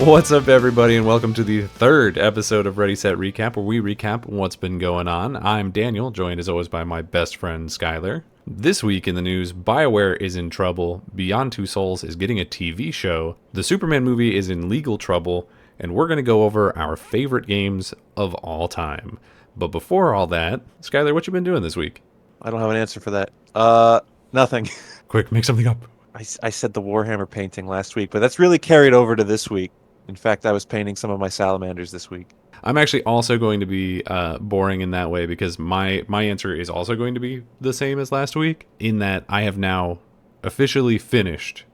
What's up, everybody, and welcome to the third episode of Ready, Set, Recap, where we recap what's been going on. I'm Daniel, joined as always by my best friend, Skyler. This week in the news, BioWare is in trouble, Beyond Two Souls is getting a TV show, the Superman movie is in legal trouble, and we're going to go over our favorite games of all time. But before all that, Skyler, what you been doing this week? I don't have an answer for that. Nothing. Quick, make something up. I said the Warhammer painting last week, but that's really carried over to this week. In fact, I was painting some of my salamanders this week. I'm actually also going to be boring in that way because my answer is also going to be the same as last week, in that I have now officially finished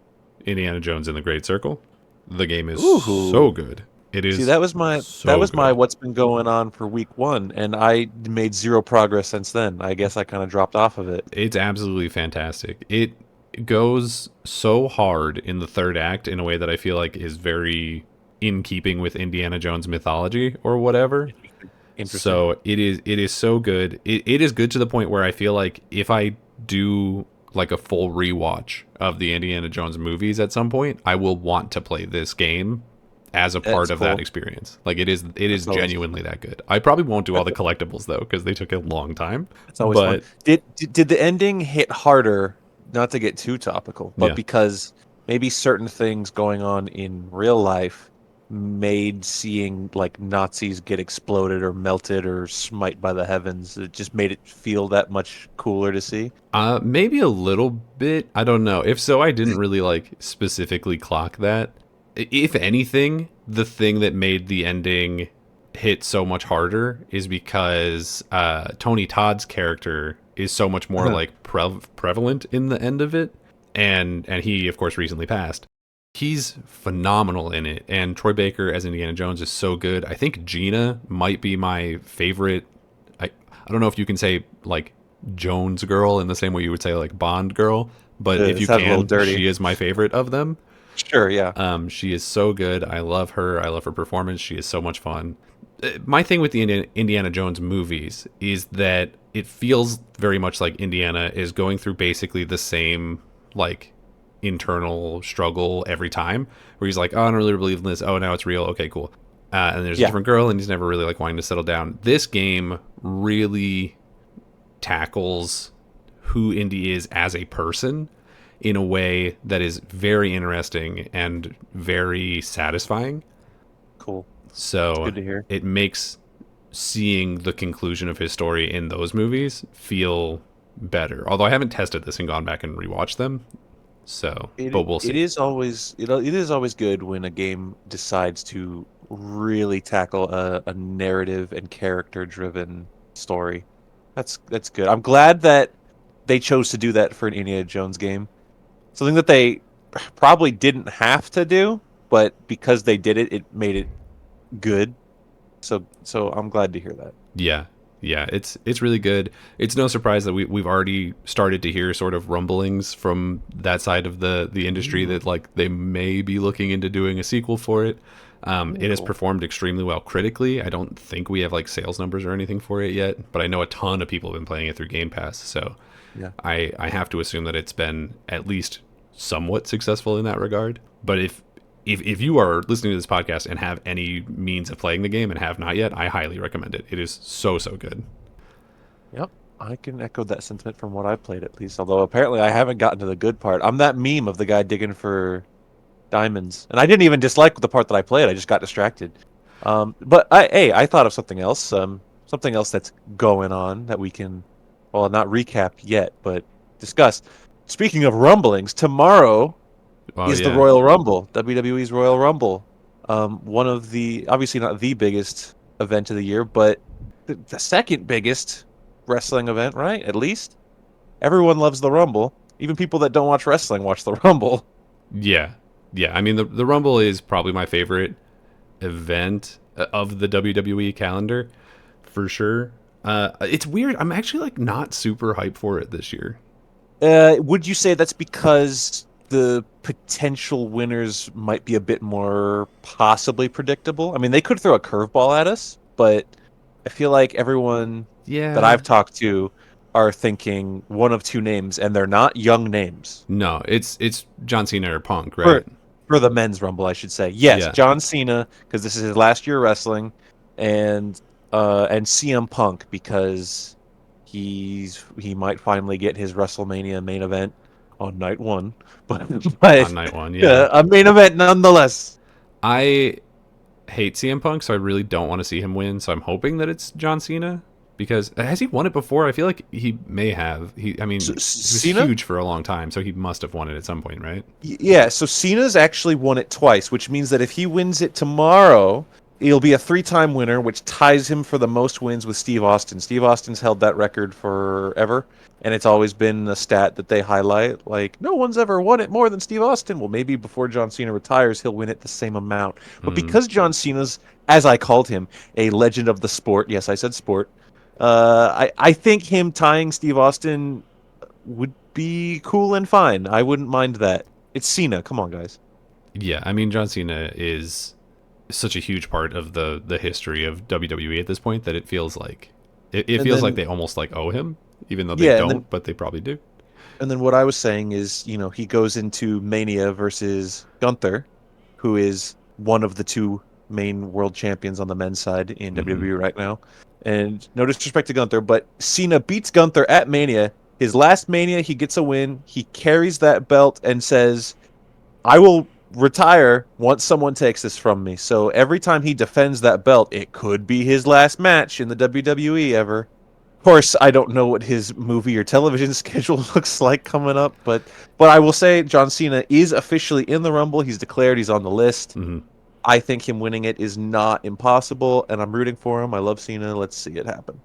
Indiana Jones and the Great Circle. The game is so good. It is. See, that was my what's been going on for week one, and I made zero progress since then. I guess I kind of dropped off of it. It's absolutely fantastic. It goes so hard in the third act in a way that I feel like is very in keeping with Indiana Jones mythology or whatever. So it is so good. It is good to the point where I feel like if I do like a full rewatch of the Indiana Jones movies at some point, I will want to play this game as a part of that experience. Like it is genuinely that good. I probably won't do all the collectibles though because they took a long time. It's always fun. Did the ending hit harder? Not to get too topical, but because maybe certain things going on in real life made seeing like Nazis get exploded or melted or smite by the heavens, it just made it feel that much cooler to see. Maybe a little bit. I don't know. If so, I didn't really like specifically clock that. If anything, the thing that made the ending hit so much harder is because Tony Todd's character is so much more like prevalent in the end of it, and he of course recently passed. He's phenomenal in it, and Troy Baker as Indiana Jones is so good. I think Gina might be my favorite. I don't know if you can say like Jones girl in the same way you would say like Bond girl, but if you can, she is my favorite of them. Sure, yeah. She is so good. I love her. I love her performance. She is so much fun. My thing with the Indiana Jones movies is that it feels very much like Indiana is going through basically the same like internal struggle every time, where he's like, oh, I don't really believe in this. Oh, now it's real. Okay, cool. And there's a different girl, and he's never really like wanting to settle down. This game really tackles who Indy is as a person in a way that is very interesting and very satisfying. Cool. So that's good to hear. It makes seeing the conclusion of his story in those movies feel better. Although I haven't tested this and gone back and rewatched them. So, but we'll see. It is always good when a game decides to really tackle a narrative and character-driven story. That's good. I'm glad that they chose to do that for an Indiana Jones game. Something that they probably didn't have to do, but because they did it, it made it good. So I'm glad to hear that. Yeah, it's really good. It's no surprise that we've already started to hear sort of rumblings from that side of the industry that like they may be looking into doing a sequel for it. It has performed extremely well critically. I don't think we have like sales numbers or anything for it yet, but I know a ton of people have been playing it through Game Pass. So yeah. I have to assume that it's been at least somewhat successful in that regard. But if you are listening to this podcast and have any means of playing the game and have not yet, I highly recommend it. It is so good. Yep, I can echo that sentiment from what I've played at least. Although apparently I haven't gotten to the good part. I'm that meme of the guy digging for diamonds, and I didn't even dislike the part that I played. I just got distracted. But I thought of something else. Something else that's going on that we can, well, not recap yet, but discuss. Speaking of rumblings, tomorrow is the Royal Rumble, WWE's Royal Rumble. One of the, obviously not the biggest event of the year, but the second biggest wrestling event, right? At least. Everyone loves the Rumble. Even people that don't watch wrestling watch the Rumble. Yeah. I mean, the Rumble is probably my favorite event of the WWE calendar, for sure. It's weird. I'm actually like not super hyped for it this year. Would you say that's because the potential winners might be a bit more possibly predictable? I mean, they could throw a curveball at us, but I feel like everyone that I've talked to are thinking one of two names, and they're not young names. No, it's John Cena or Punk, right? For the men's Rumble, I should say. Yes, Yeah, John Cena, because this is his last year wrestling, and CM Punk because he might finally get his WrestleMania main event on night one, but on night one. Yeah, a main event nonetheless. I hate CM Punk, so I really don't want to see him win. So I'm hoping that it's John Cena because has he won it before? I feel like he may have. I mean, he was Cena? huge for a long time, so he must have won it at some point, right? Yeah, so Cena's actually won it twice, which means that if he wins it tomorrow, he'll be a three-time winner, which ties him for the most wins with Steve Austin. Steve Austin's held that record forever, and it's always been a stat that they highlight. Like, no one's ever won it more than Steve Austin. Well, maybe before John Cena retires, he'll win it the same amount. But Mm, because John Cena's, as I called him, a legend of the sport, yes, I said sport, I think him tying Steve Austin would be cool and fine. I wouldn't mind that. It's Cena. Come on, guys. yeah, I mean, John Cena is such a huge part of the history of WWE at this point that it feels like it And feels like then they almost like owe him, even though they yeah, and then don't, but they probably do. and then what I was saying is, he goes into Mania versus Gunther, who is one of the two main world champions on the men's side in Hmm. WWE right now. And no disrespect to Gunther, but Cena beats Gunther at Mania. His last Mania, he gets a win. He carries that belt and says, I will retire once someone takes this from me. So every time he defends that belt, it could be his last match in the WWE ever. Of course, I don't know what his movie or television schedule looks like coming up, but I will say John Cena is officially in the Rumble. He's declared, he's on the list. Hmm. I think him winning it is not impossible, and I'm rooting for him. I love Cena. Let's see it happen.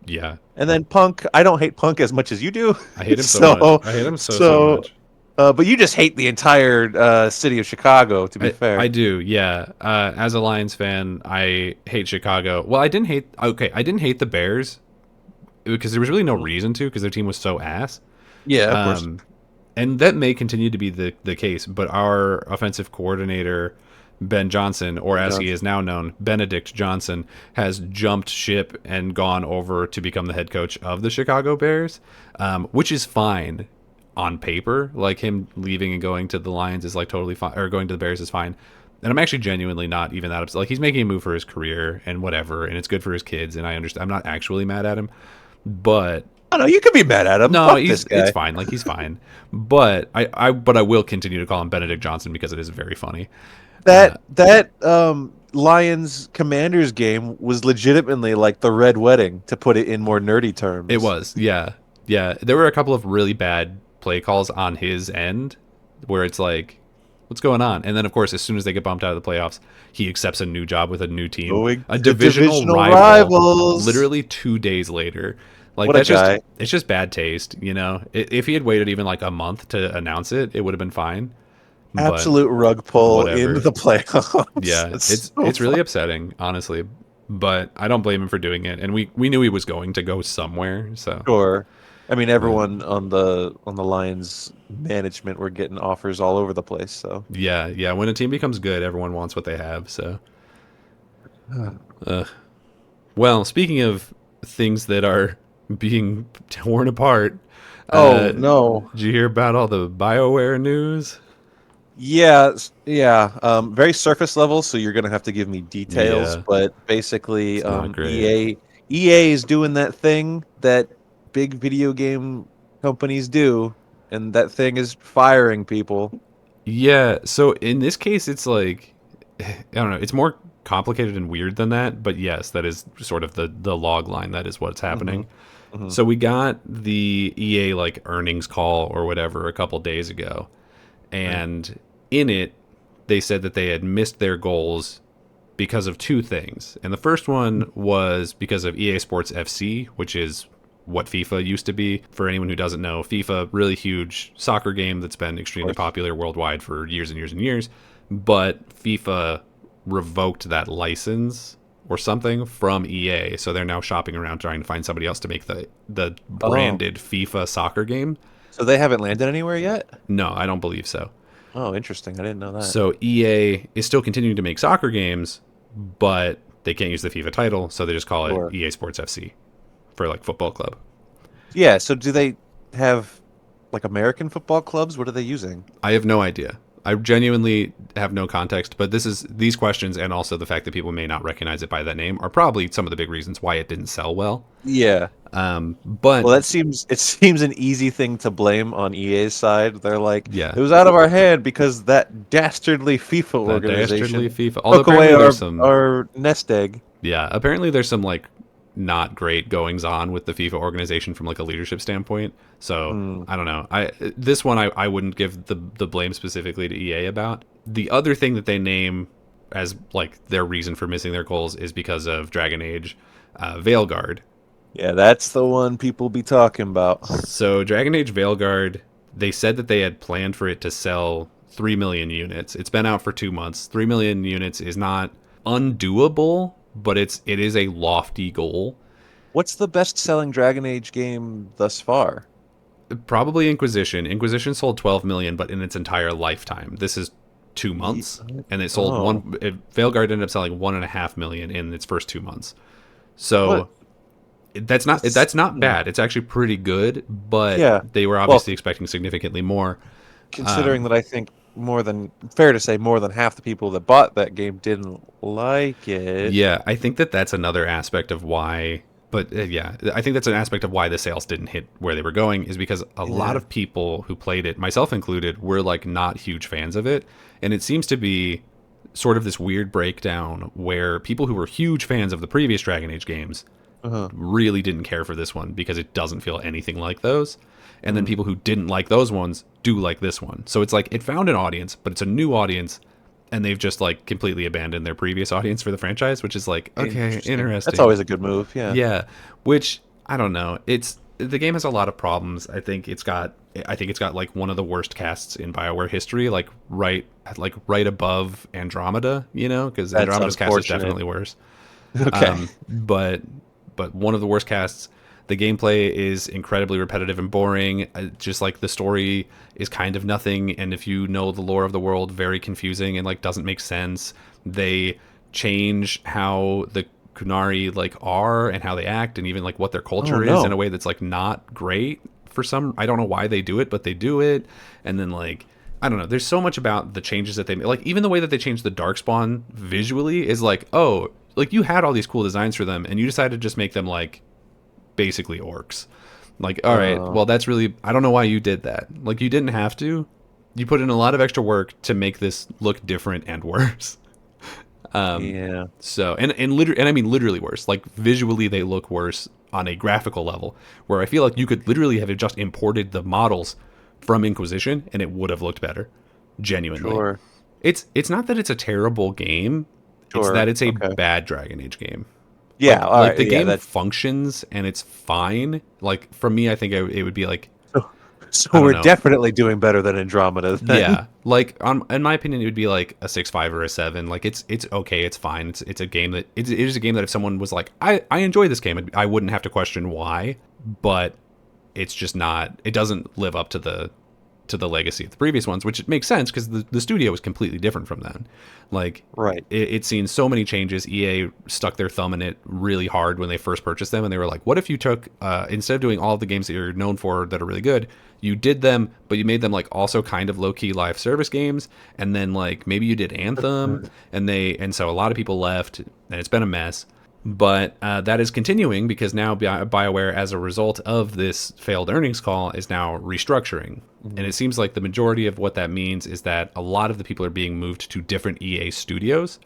Yeah, And then Punk, I don't hate Punk as much as you do. I hate him so much. so I hate him so so much. but you just hate the entire city of Chicago, to be I fair. do, yeah. As a Lions fan, I hate Chicago. Well, I didn't hate the Bears because there was really no Mhm. reason to because their team was so ass. Yeah, of course. Um, and that may continue to be the case, but our offensive coordinator, Ben Johnson, or as he Johnson. is now known, Benedict Johnson, has jumped ship and gone over to become the head coach of the Chicago Bears, which is fine on paper. Like him leaving and going to the Lions is like totally fine, or going to the Bears is fine. And I'm actually genuinely not even that upset. Like he's making a move for his career and whatever, and it's good for his kids, and I understand. I'm not actually mad at him, but I don't know. You could be mad at him. no, Fuck this he's it's guy. fine. Like he's fine. But I will continue to call him Benedict Johnson because it is very funny. Uh, That Lions Commanders game was legitimately like the Red Wedding, to put it in more nerdy it terms. was, yeah, yeah. There were a couple of really bad play calls on his end where it's like, what's going on? And then of course, as soon as they get bumped out of the playoffs, he accepts a new job with a new team, Going a to the divisional divisional rival, rivals. literally 2 days later. Like What a that's just guy. it's just bad taste, you know. If he had waited even like a month to announce it, it would have been fine. But Absolute rug pull in whatever. the playoffs. Yeah, That's so it's really fun. upsetting, honestly. But I don't blame him for doing it, and we knew he was going to go somewhere. So, Sure. I mean, but everyone on the Lions management were getting offers all over the place. So, yeah, yeah. When a team becomes good, everyone wants what they have. So, uh, well, speaking of things that are being torn apart, oh did no. you hear about all the BioWare news? Yeah, yeah. Very surface level, so you're gonna have to give me details. Yeah, But basically, it's not great. EA is doing that thing that big video game companies do, and that thing is firing people. Yeah, so in this case, it's like I don't know. It's more complicated and weird than that, but yes, that is sort of the log line. That is what's Hmm. happening. Hmm. So we got the EA like earnings call or whatever a couple days ago, Right. and in it they said that they had missed their goals because of two things. And the first one was because of EA Sports FC, which is what FIFA used to be. For anyone who doesn't know, FIFA, really huge soccer game that's been Of extremely course. popular worldwide for years and years and years. But FIFA revoked that license or something from EA, so they're now shopping around trying to find somebody else to make the Oh, branded FIFA soccer game. so they haven't landed anywhere yet? No, I don't believe so. Oh, interesting. I didn't know that. So EA is still continuing to make soccer games, but they can't use the FIFA title, so they just call it Sure. EA Sports FC for like football club. Yeah. So do they have like American football clubs? What are they using? I have no idea. I genuinely have no context, but these questions and also the fact that people may not recognize it by that name are probably some of the big reasons why it didn't sell well. Yeah. But Well, it seems an easy thing to blame on EA's side. They're like, yeah, it was out of our hand because that dastardly FIFA that dastardly organization FIFA. Although took away apparently there's some, our nest egg. yeah, apparently there's some like not great goings on with the FIFA organization from like a leadership standpoint. So Hmm. I don't know. I wouldn't give the blame specifically to EA about. The other thing that they name as like their reason for missing their goals is because of Dragon Age Veilguard. Yeah, that's the one people be talking about. So Dragon Age Veilguard, they said that they had planned for it to sell 3 million units. It's been out for 2 months. 3 million units is not undoable, but it is a lofty goal. What's the best-selling Dragon Age game thus far? Probably Inquisition. Inquisition sold 12 million, but in its entire lifetime. This is two Ye- months, and it sold Oh, Veilguard ended up selling 1.5 million in its first 2 months. what? So that's not Hmm. bad. It's actually pretty good, but Yeah. they were Well, obviously expecting significantly more. considering that I think fair to say, more than half the people that bought that game didn't like it. Yeah, I think that that's another aspect of why. But yeah, I think that's an aspect of why the sales didn't hit where they were going is because a lot Yeah. of people who played it, myself included, were like not huge fans of it, and it seems to be sort of this weird breakdown where people who were huge fans of the previous Dragon Age games Uh-huh. really didn't care for this one because it doesn't feel anything like those. And then Mm. people who didn't like those ones do like this one. So it's like it found an audience, but it's a new audience and they've just like completely abandoned their previous audience for the franchise, which is like, okay, Interesting. That's interesting. always a good move. Yeah. Yeah, which I don't know. It's the game has a lot of problems. I think it's got like one of the worst casts in BioWare history, like right above Andromeda, you know, because That's Andromeda's cast is unfortunate. definitely worse. Okay. But one of the worst casts. The gameplay is incredibly repetitive and boring. Just like the story is kind of nothing, and if you know the lore of the world, very confusing and like doesn't make sense. They change how the Kunari like are and how they act, and even like what their Oh culture is in a no. way that's like not great for some. I don't know why they do it, but they do it. And then like I don't know. There's so much about the changes that they make. Like even the way that they changed the Darkspawn visually is like, oh, like you had all these cool designs for them, and you decided to just make them like basically orcs. Like, all right, Uh, well, that's really, I don't know why you did that. Like, you didn't have to. You put in a lot of extra work to make this look different and worse. yeah. So, and I mean literally worse. Like, visually, they look worse on a graphical level, where I feel like you could literally have just imported the models from Inquisition and it would have looked better. Genuinely. Sure. It's not that it's a terrible game, it's that Sure. it's a Okay. bad Dragon Age game. Yeah. All Like right. the Yeah. game That. functions and it's fine. Like for me, I think it would be like So, so I don't we're know. definitely doing better than Andromeda then. Yeah, like in my opinion, it would be like a 6.5 or a 7. Like it's okay, it's fine. It's a game that it is a game that if someone was like, I enjoy this game, I wouldn't have to question why. But it's just not. It doesn't live up to the legacy of the previous ones, which makes sense because the studio was completely different from then. Like Right. it's seen so many changes. EA stuck their thumb in it really hard when they first purchased them, and they were like, "What if you took instead of doing all of the games that you're known for that are really good, you did them, but you made them like also kind of low key live service games, and then like maybe you did Anthem, and so a lot of people left, and it's been a mess." But that is continuing because now BioWare, as a result of this failed earnings call, is now restructuring. And Mhm. it seems like the majority of what that means is that a lot of the people are being moved to different EA studios.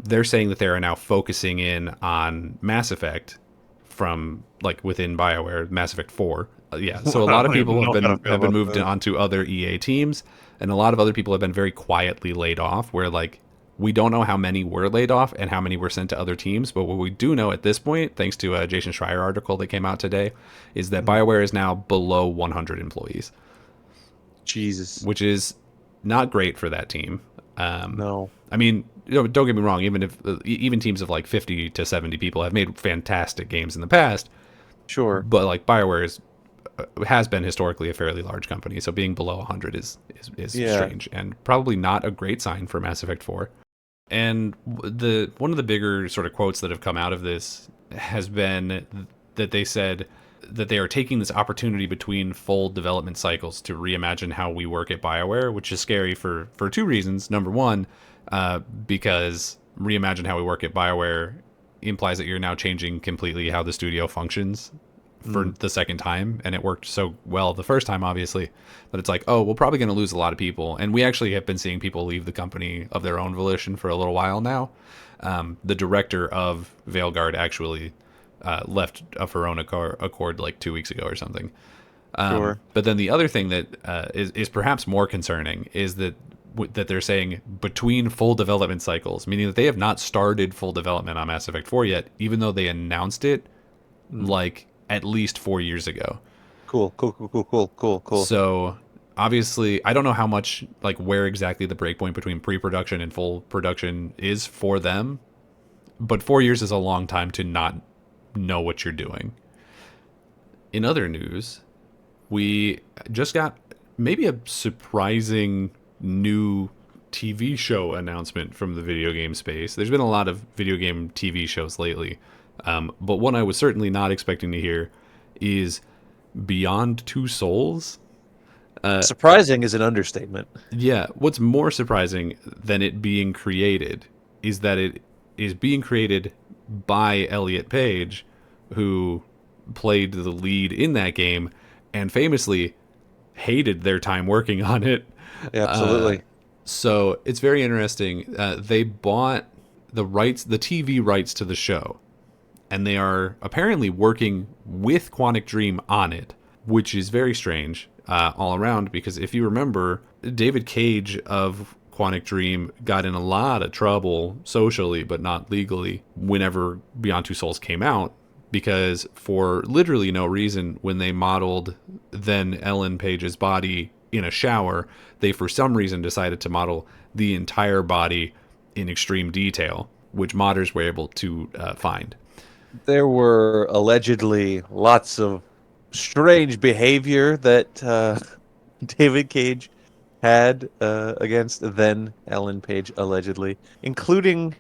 They're saying that they are now focusing in on Mass Effect from like within BioWare, Mass Effect 4. Yeah, so a I lot of don't even people know how to feel have been about moved that. onto other EA teams, and a lot of other people have been very quietly laid off. Where like we don't know how many were laid off and how many were sent to other teams, but what we do know at this point, thanks to a Jason Schreier article that came out today, is that Mhm. BioWare is now below 100 employees, Jesus. which is not great for that team. No. I mean, don't get me wrong. Even teams of like 50 to 70 people have made fantastic games in the past, Sure. but like BioWare has been historically a fairly large company, so being below 100 is Yeah. strange and probably not a great sign for Mass Effect 4. And the one of the bigger sort of quotes that have come out of this has been that they said that they are taking this opportunity between full development cycles to reimagine how we work at BioWare, which is scary for two reasons. Number one, because reimagine how we work at BioWare implies that you're now changing completely how the studio functions for the second time, and it worked so well the first time, obviously, that it's like, oh, we're probably going to lose a lot of people. And we actually have been seeing people leave the company of their own volition for a little while now. The director of Veilguard actually left of her own accord like 2 weeks ago or something. Sure. But then the other thing that is perhaps more concerning is that they're saying between full development cycles, meaning that they have not started full development on Mass Effect 4 yet, even though they announced it like at least 4 years ago. Cool. So obviously, I don't know how much, like where exactly the breakpoint between pre-production and full production is for them, but 4 years is a long time to not know what you're doing. In other news, we just got maybe a surprising new TV show announcement from the video game space. There's been a lot of video game TV shows lately, but one I was certainly not expecting to hear is Beyond Two Souls. Surprising is an understatement. Yeah, what's more surprising than it being created is that it is being created by Elliot Page, who played the lead in that game and famously hated their time working on it. Yeah, absolutely. So it's very interesting. They bought the rights, the TV rights to the show, and they are apparently working with Quantic Dream on it, which is very strange all around, because if you remember, David Cage of Quantic Dream got in a lot of trouble socially, but not legally, whenever Beyond Two Souls came out, because for literally no reason, when they modeled then Ellen Page's body in a shower, they for some reason decided to model the entire body in extreme detail, which modders were able to find. There were allegedly lots of strange behavior that David Cage had against then Ellen Page, allegedly, including,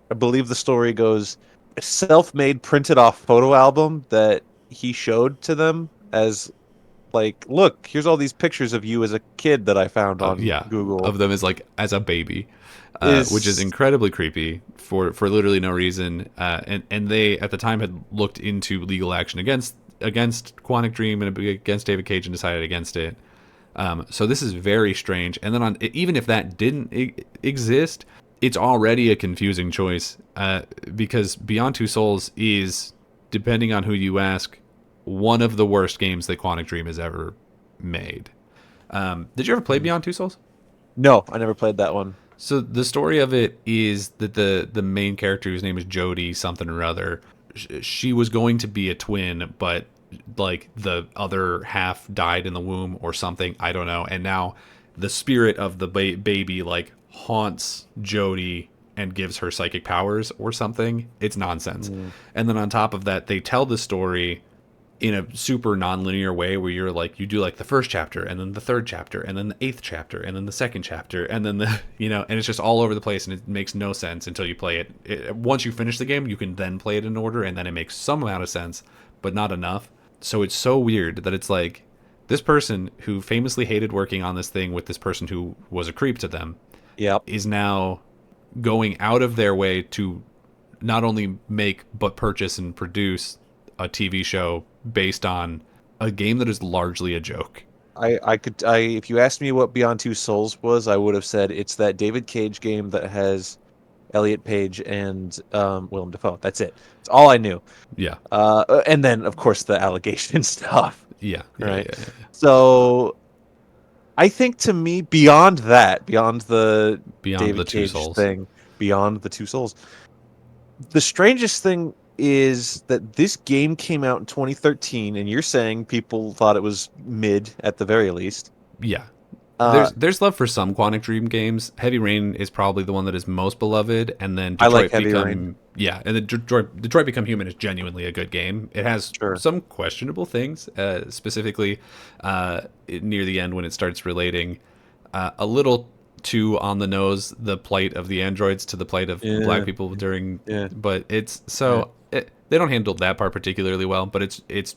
I believe the story goes, a self-made printed off photo album that he showed to them as like, look, here's all these pictures of you as a kid that I found on Google. Of them as a baby, which is Is incredibly creepy for literally no reason. And they at the time had looked into legal action against Quantic Dream and against David Cage and decided against it. So this is very strange. And then even if that didn't exist, it's already a confusing choice because Beyond Two Souls is, depending on who you ask, one of the worst games that Quantic Dream has ever made. Did you ever play Beyond Two Souls? No, I never played that one. So the story of it is that the main character, whose name is Jodie something or other, she was going to be a twin, but like the other half died in the womb or something, I don't know. And now the spirit of the baby like haunts Jodie and gives her psychic powers or something. It's nonsense. And then on top of that, they tell the story in a super non-linear way where you're like, you do like the first chapter and then the third chapter and then the eighth chapter and then the second chapter and then the, and it's just all over the place and it makes no sense until you play it. Once you finish the game, you can then play it in order and then it makes some amount of sense, but not enough. So it's so weird that it's like this person who famously hated working on this thing with this person who was a creep to them is now going out of their way to not only make but purchase and produce a TV show based on a game that is largely a joke. If you asked me what Beyond Two Souls was, I would have said it's that David Cage game that has Elliot Page and Willem Dafoe. That's it. It's all I knew. Yeah. And then of course the allegation stuff. Yeah. Right. Yeah. So I think to me, beyond the David the Two Cage Souls thing, beyond the Two Souls, the strangest thing is that this game came out in 2013, and you're saying people thought it was mid at the very least. Yeah. There's love for some Quantic Dream games. Heavy Rain is probably the one that is most beloved, and then Detroit I like Heavy Rain. Yeah, and then Detroit Become Human is genuinely a good game. It has some questionable things, specifically near the end when it starts relating a little too on the nose the plight of the androids to the plight of black people during. But it's so they don't handle that part particularly well, but it's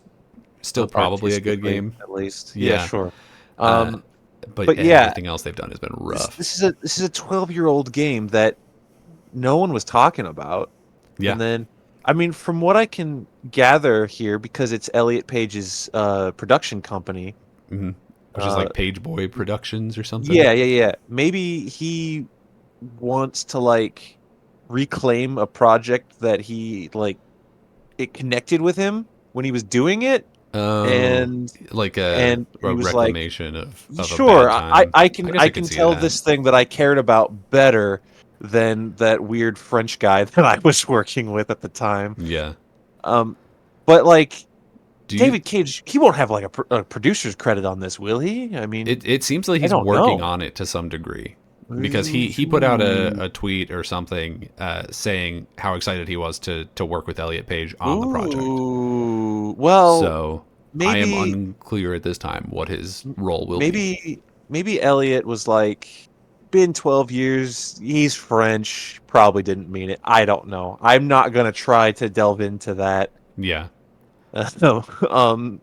Still probably a good artistically, game. at least. Yeah, Yeah. sure. Uh, Um, but but yeah, everything else they've done has been this, rough. this is a this is a 12-year-old game that no one was talking about. Yeah. And then, I mean, from what I can gather here, because it's Elliot Page's production company, hmm Which is uh, like Page Boy Productions or something. yeah. Maybe he wants to like reclaim a project that he like it connected with him when he was doing it, Oh, and like a he was like, reclamation of a sure, bad time. I guess I I could can see tell that. this thing that I cared about better than that weird French guy that I was working with at the time. Yeah. Um, but like Do you? David Cage, he won't have like a producer's credit on this, will he? I mean, It seems like I he's don't working know. on it to some degree because he put out Ooh, a tweet or something saying how excited he was to work with Elliot Page on the project. ooh. Well, So I am maybe, unclear at this time what his role will be. maybe Elliot was like, been 12 years. He's French. Probably didn't mean it. I don't know. I'm not gonna try to delve into that. Yeah, um,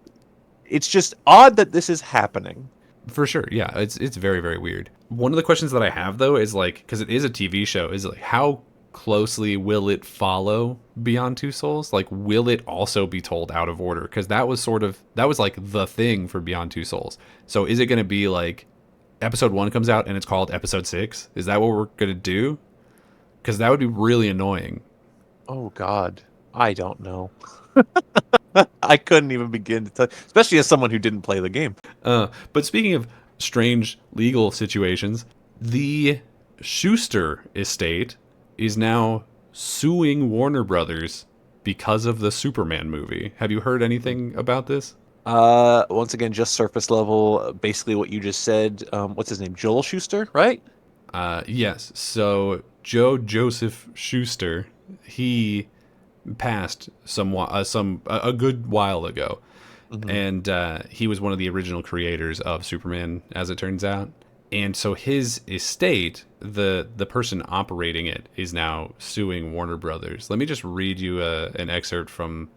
it's just odd that this is happening. for sure. Yeah, it's very very weird. One of the questions that I have though is like because it is a TV show, is like how closely will it follow Beyond Two Souls? Like, will it also be told out of order? Because that was like the thing for Beyond Two Souls. So is it going to be like episode 1 comes out and it's called episode 6? Is that what we're going to do? Because that would be really annoying. Oh God, I don't know. I couldn't even begin to tell, especially as someone who didn't play the game. But speaking of strange legal situations, the Schuster estate is now suing Warner Brothers because of the Superman movie. Have you heard anything about this? Once again, just surface level. Basically, what you just said. What's his name? Joel Schuster, right? Yes. So Joe Joseph Schuster, he passed a good while ago, Hmm. and he was one of the original creators of Superman, as it turns out. And so his estate, the person operating it, is now suing Warner Brothers. Let me just read you an excerpt from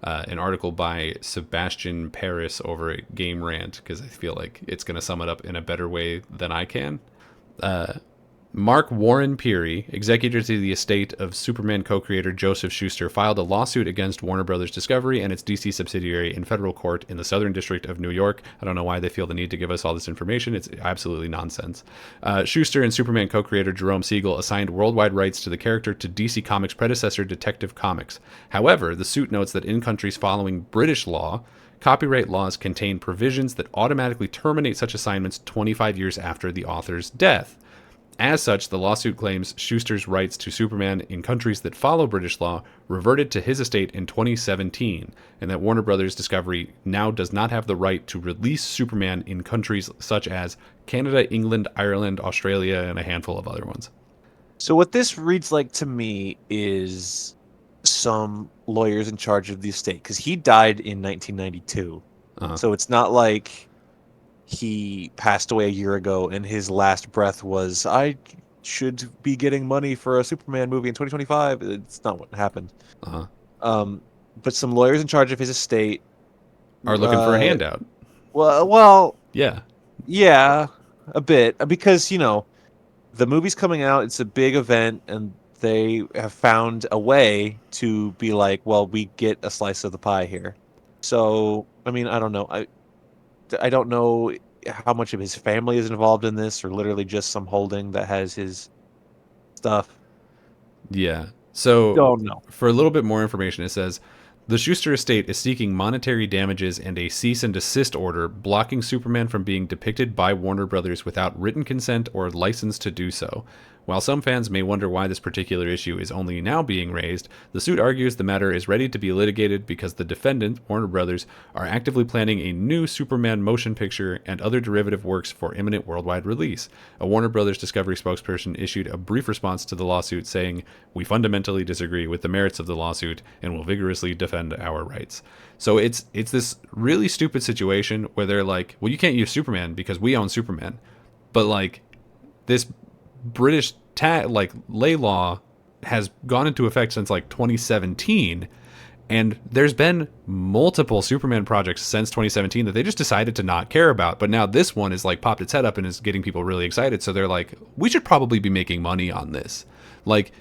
an article by Sebastian Paris over at Game Rant because I feel like it's going to sum it up in a better way than I can. Mark Warren Peary, executor to the estate of Superman co-creator Joseph Schuster, filed a lawsuit against Warner Brothers Discovery and its DC subsidiary in federal court in the Southern District of New York. I don't know why they feel the need to give us all this information. It's absolutely nonsense. Schuster and Superman co-creator Jerome Siegel assigned worldwide rights to the character to DC Comics' predecessor Detective Comics. However, the suit notes that in countries following British law, copyright laws contain provisions that automatically terminate such assignments 25 years after the author's death. As such, the lawsuit claims Schuster's rights to Superman in countries that follow British law reverted to his estate in 2017, and that Warner Brothers Discovery now does not have the right to release Superman in countries such as Canada, England, Ireland, Australia, and a handful of other ones. So what this reads like to me is some lawyers in charge of the estate because he died in 1992. Uh, So it's not like he passed away a year ago and his last breath was, I should be getting money for a Superman movie in 2025. It's not what happened. uh, Um, but some lawyers in charge of his estate, are looking for a uh, handout. well, Yeah. yeah, a bit because the movie's coming out. It's a big event, and they have found a way to be like, well, we get a slice of the pie here. So, I mean, I don't know. I don't know how much of his family is involved in this, or literally just some holding that has his stuff. Yeah. So, Don't know. for a little bit more information, it says the Schuster estate is seeking monetary damages and a cease and desist order blocking Superman from being depicted by Warner Brothers without written consent or license to do so. While some fans may wonder why this particular issue is only now being raised, the suit argues the matter is ready to be litigated because the defendant, Warner Brothers, are actively planning a new Superman motion picture and other derivative works for imminent worldwide release. A Warner Brothers Discovery spokesperson issued a brief response to the lawsuit saying, "We fundamentally disagree with the merits of the lawsuit and will vigorously defend our rights." So it's this really stupid situation where they're like, "Well, you can't use Superman because we own Superman." But like this British lay law has gone into effect since like 2017, And there's been multiple Superman projects since 2017 that they just decided to not care about. But now this one is like popped its head up and is getting people really excited. So they're like, we should probably be making money on this. Like,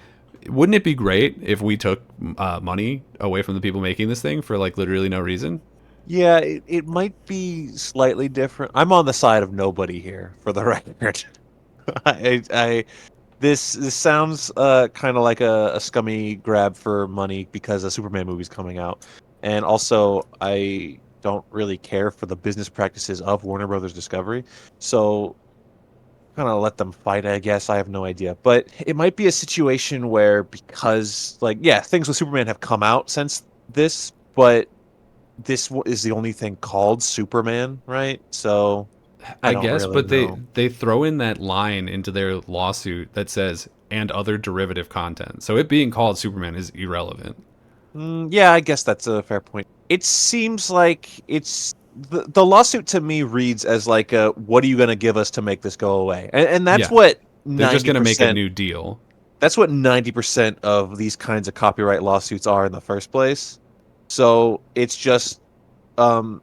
wouldn't it be great if we took money away from the people making this thing for like literally no reason? Yeah, it might be slightly different. I'm on the side of nobody here, for the record. I this sounds kind of like a scummy grab for money because a Superman movie's coming out, and also I don't really care for the business practices of Warner Brothers Discovery, so kind of let them fight. I guess I have no idea, but it might be a situation where because like yeah, things with Superman have come out since this, but is the only thing called Superman, right? So I I don't guess, really but know. they throw in that line into their lawsuit that says and other derivative content. So it being called Superman is irrelevant. Yeah, I guess that's a fair point. It seems like it's the lawsuit to me reads as like a what are you going to give us to make this go away? And that's Yeah, what they're just gonna make a 90% new deal. that's what 90% of these kinds of copyright lawsuits are in the first place. So it's just um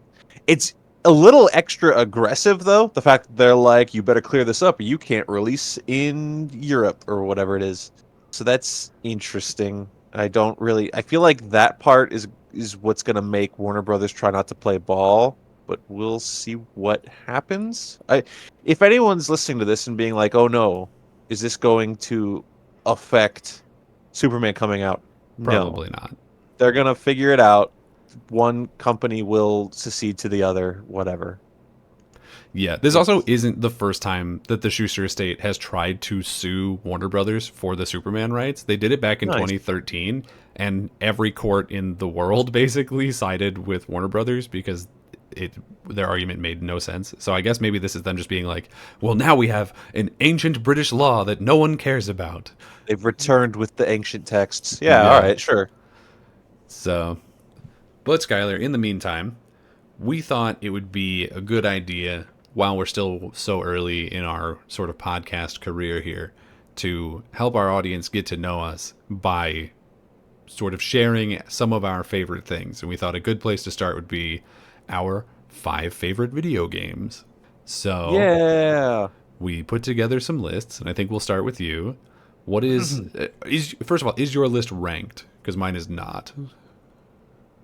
it's a little extra aggressive though, the fact that they're like you better clear this up or you can't release in Europe or whatever it is. So that's interesting. I feel like that part is what's going to make Warner Brothers try not to play ball, but we'll see what happens. I If anyone's listening to this and being like, "Oh no, is this going to affect Superman coming out?" No. Probably not. They're going to figure it out. One company will secede to the other, whatever. Yeah, this also It's isn't the first time that the Schuster estate has tried to sue Warner Brothers for the Superman rights. They did it back in nice. 2013, and every court in the world basically sided with Warner Brothers because it their argument made no sense. So I guess maybe this is them just being like, well, now we have an ancient British law that no one cares about. They've returned with the ancient texts. Yeah, all Yeah. right, sure. So, but Skylar, in the meantime, we thought it would be a good idea while we're still so early in our sort of podcast career here to help our audience get to know us by sort of sharing some of our favorite things. And we thought a good place to start would be our 5 favorite video games. So Yeah. we put together some lists, and I think we'll start with you. What is first of all, is your list ranked? Because mine is not.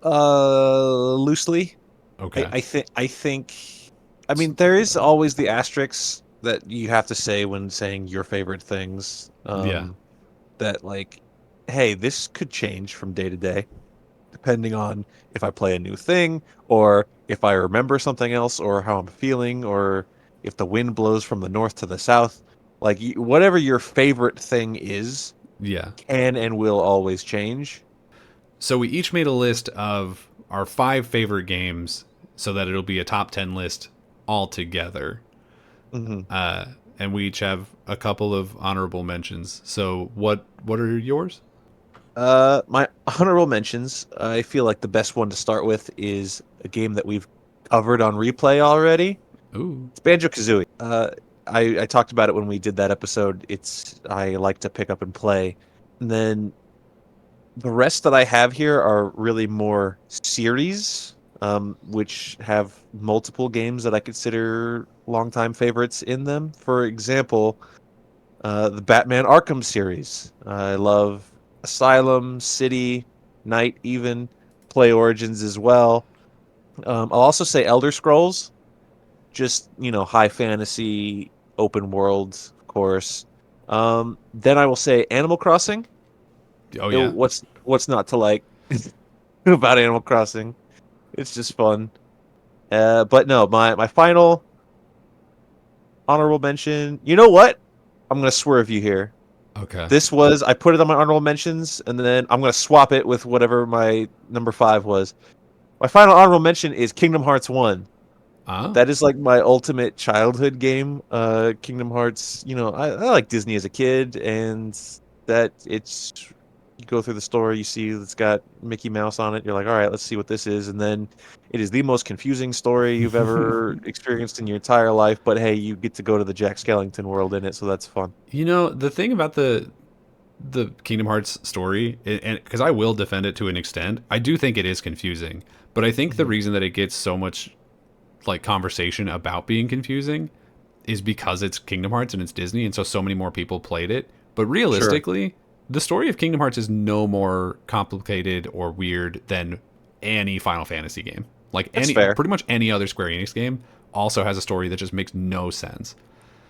Loosely. Okay. I think I mean there is always the asterisks that you have to say when saying your favorite things. Yeah. That like, hey, this could change from day to day, depending on if I play a new thing, or if I remember something else, or how I'm feeling, or if the wind blows from the north to the south. Like whatever your favorite thing is, Yeah. can and will always change. So we each made a list of our 5 favorite games so that it'll be a top 10 list all together. hmm And we each have a couple of honorable mentions. So what are yours? My honorable mentions. I feel like the best one to start with is a game that we've covered on replay already. Ooh. It's Banjo Kazooie. I talked about it when we did that episode. I like to pick up and play, and then the rest that I have here are really more series, which have multiple games that I consider longtime favorites in them. For example, the Batman Arkham series. I love Asylum, City, Night, even Play Origins as well. I'll also say Elder Scrolls, just high fantasy, open world, of course. Then I will say Animal Crossing. Oh yeah. What's not to like about Animal Crossing? It's just fun. But no, my final honorable mention. You know what? I'm gonna swerve you here. Okay. I put it on my honorable mentions, and then I'm gonna swap it with whatever my number 5 was. My final honorable mention is Kingdom Hearts 1. Oh. That is like my ultimate childhood game. Kingdom Hearts, I like Disney as a kid, and that it's you go through the story, you see it's got Mickey Mouse on it. You're like, all right, let's see what this is, and then it is the most confusing story you've ever experienced in your entire life. But hey, you get to go to the Jack Skellington world in it, so that's fun. The thing about the Kingdom Hearts story, and because I will defend it to an extent, I do think it is confusing. But I think the Mhm. reason that it gets so much like conversation about being confusing is because it's Kingdom Hearts and it's Disney, and so many more people played it. But Sure, realistically, the story of Kingdom Hearts is no more complicated or weird than any Final Fantasy game. Like that's any, fair. pretty much any other Square Enix game also has a story that just makes no sense.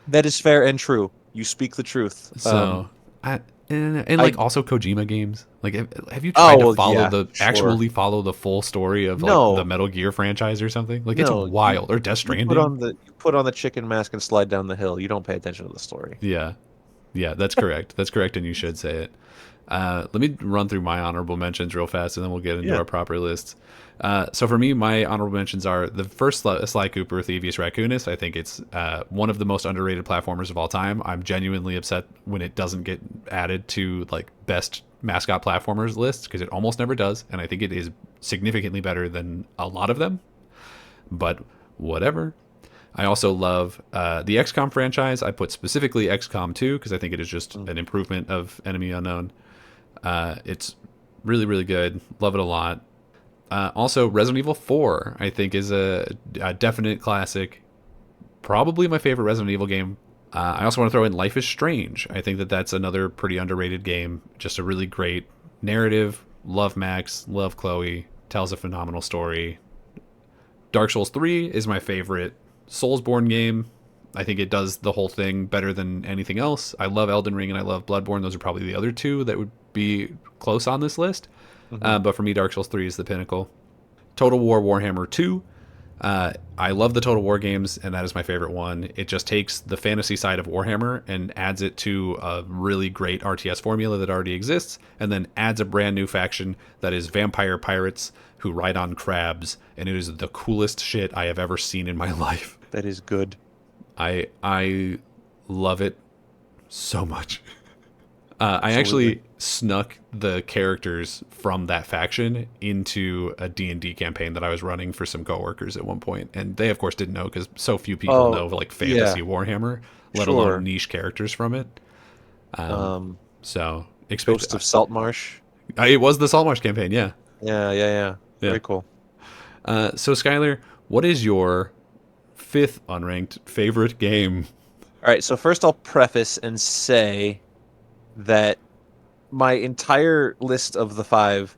That is fair and true. You speak the truth. So, I and I like also Kojima games. Like, have you oh tried to well, follow yeah, the sure. actually follow the full story of like the No, Metal Gear franchise or something? Like, it's no. You wild. Or Death you put Stranding. on the chicken mask and slide down the hill. You don't pay attention to the story. Yeah, yeah, that's correct. That's correct, and you should say it. Let me run through my honorable mentions real fast, and then we'll get into Yeah. our proper lists. So for me, my honorable mentions are the first Sly Cooper, Thievius Raccoonus. I think it's one of the most underrated platformers of all time. I'm genuinely upset when it doesn't get added to like best mascot platformers lists because it almost never does, and I think it is significantly better than a lot of them. But whatever. I also love the XCOM franchise. I put specifically XCOM 2 because I think it is just Mm. an improvement of Enemy Unknown. It's really, really good. Love it a lot. Also, Resident Evil 4, I think, is a definite classic. Probably my favorite Resident Evil game. I also want to throw in Life is Strange. I think that that's another pretty underrated game. Just a really great narrative. Love Max, love Chloe, tells a phenomenal story. Dark Souls 3 is my favorite Soulsborne game. I think it does the whole thing better than anything else. I love Elden Ring and I love Bloodborne. Those are probably the other two that would be close on this list. Hmm. But for me, Dark Souls 3 is the pinnacle. Total War Warhammer 2. I love the Total War games, and that is my favorite one. It just takes the fantasy side of Warhammer and adds it to a really great RTS formula that already exists, and then adds a brand new faction that is vampire pirates who ride on crabs, and it is the coolest shit I have ever seen in my life. That is good. I love it so much. I Absolutely. actually snuck the characters from that faction into a D&D campaign that I was running for some coworkers at one point, and they of course didn't know because so few people Oh, know like yeah, fantasy Warhammer, let alone sure. niche characters from it. Um, So expect Ghost of Saltmarsh. it was the Saltmarsh campaign, yeah, Yeah, yeah, yeah. yeah. Very cool. So Skylar, what is your fifth unranked favorite game? All right, so first I'll preface and say that my entire list of the five,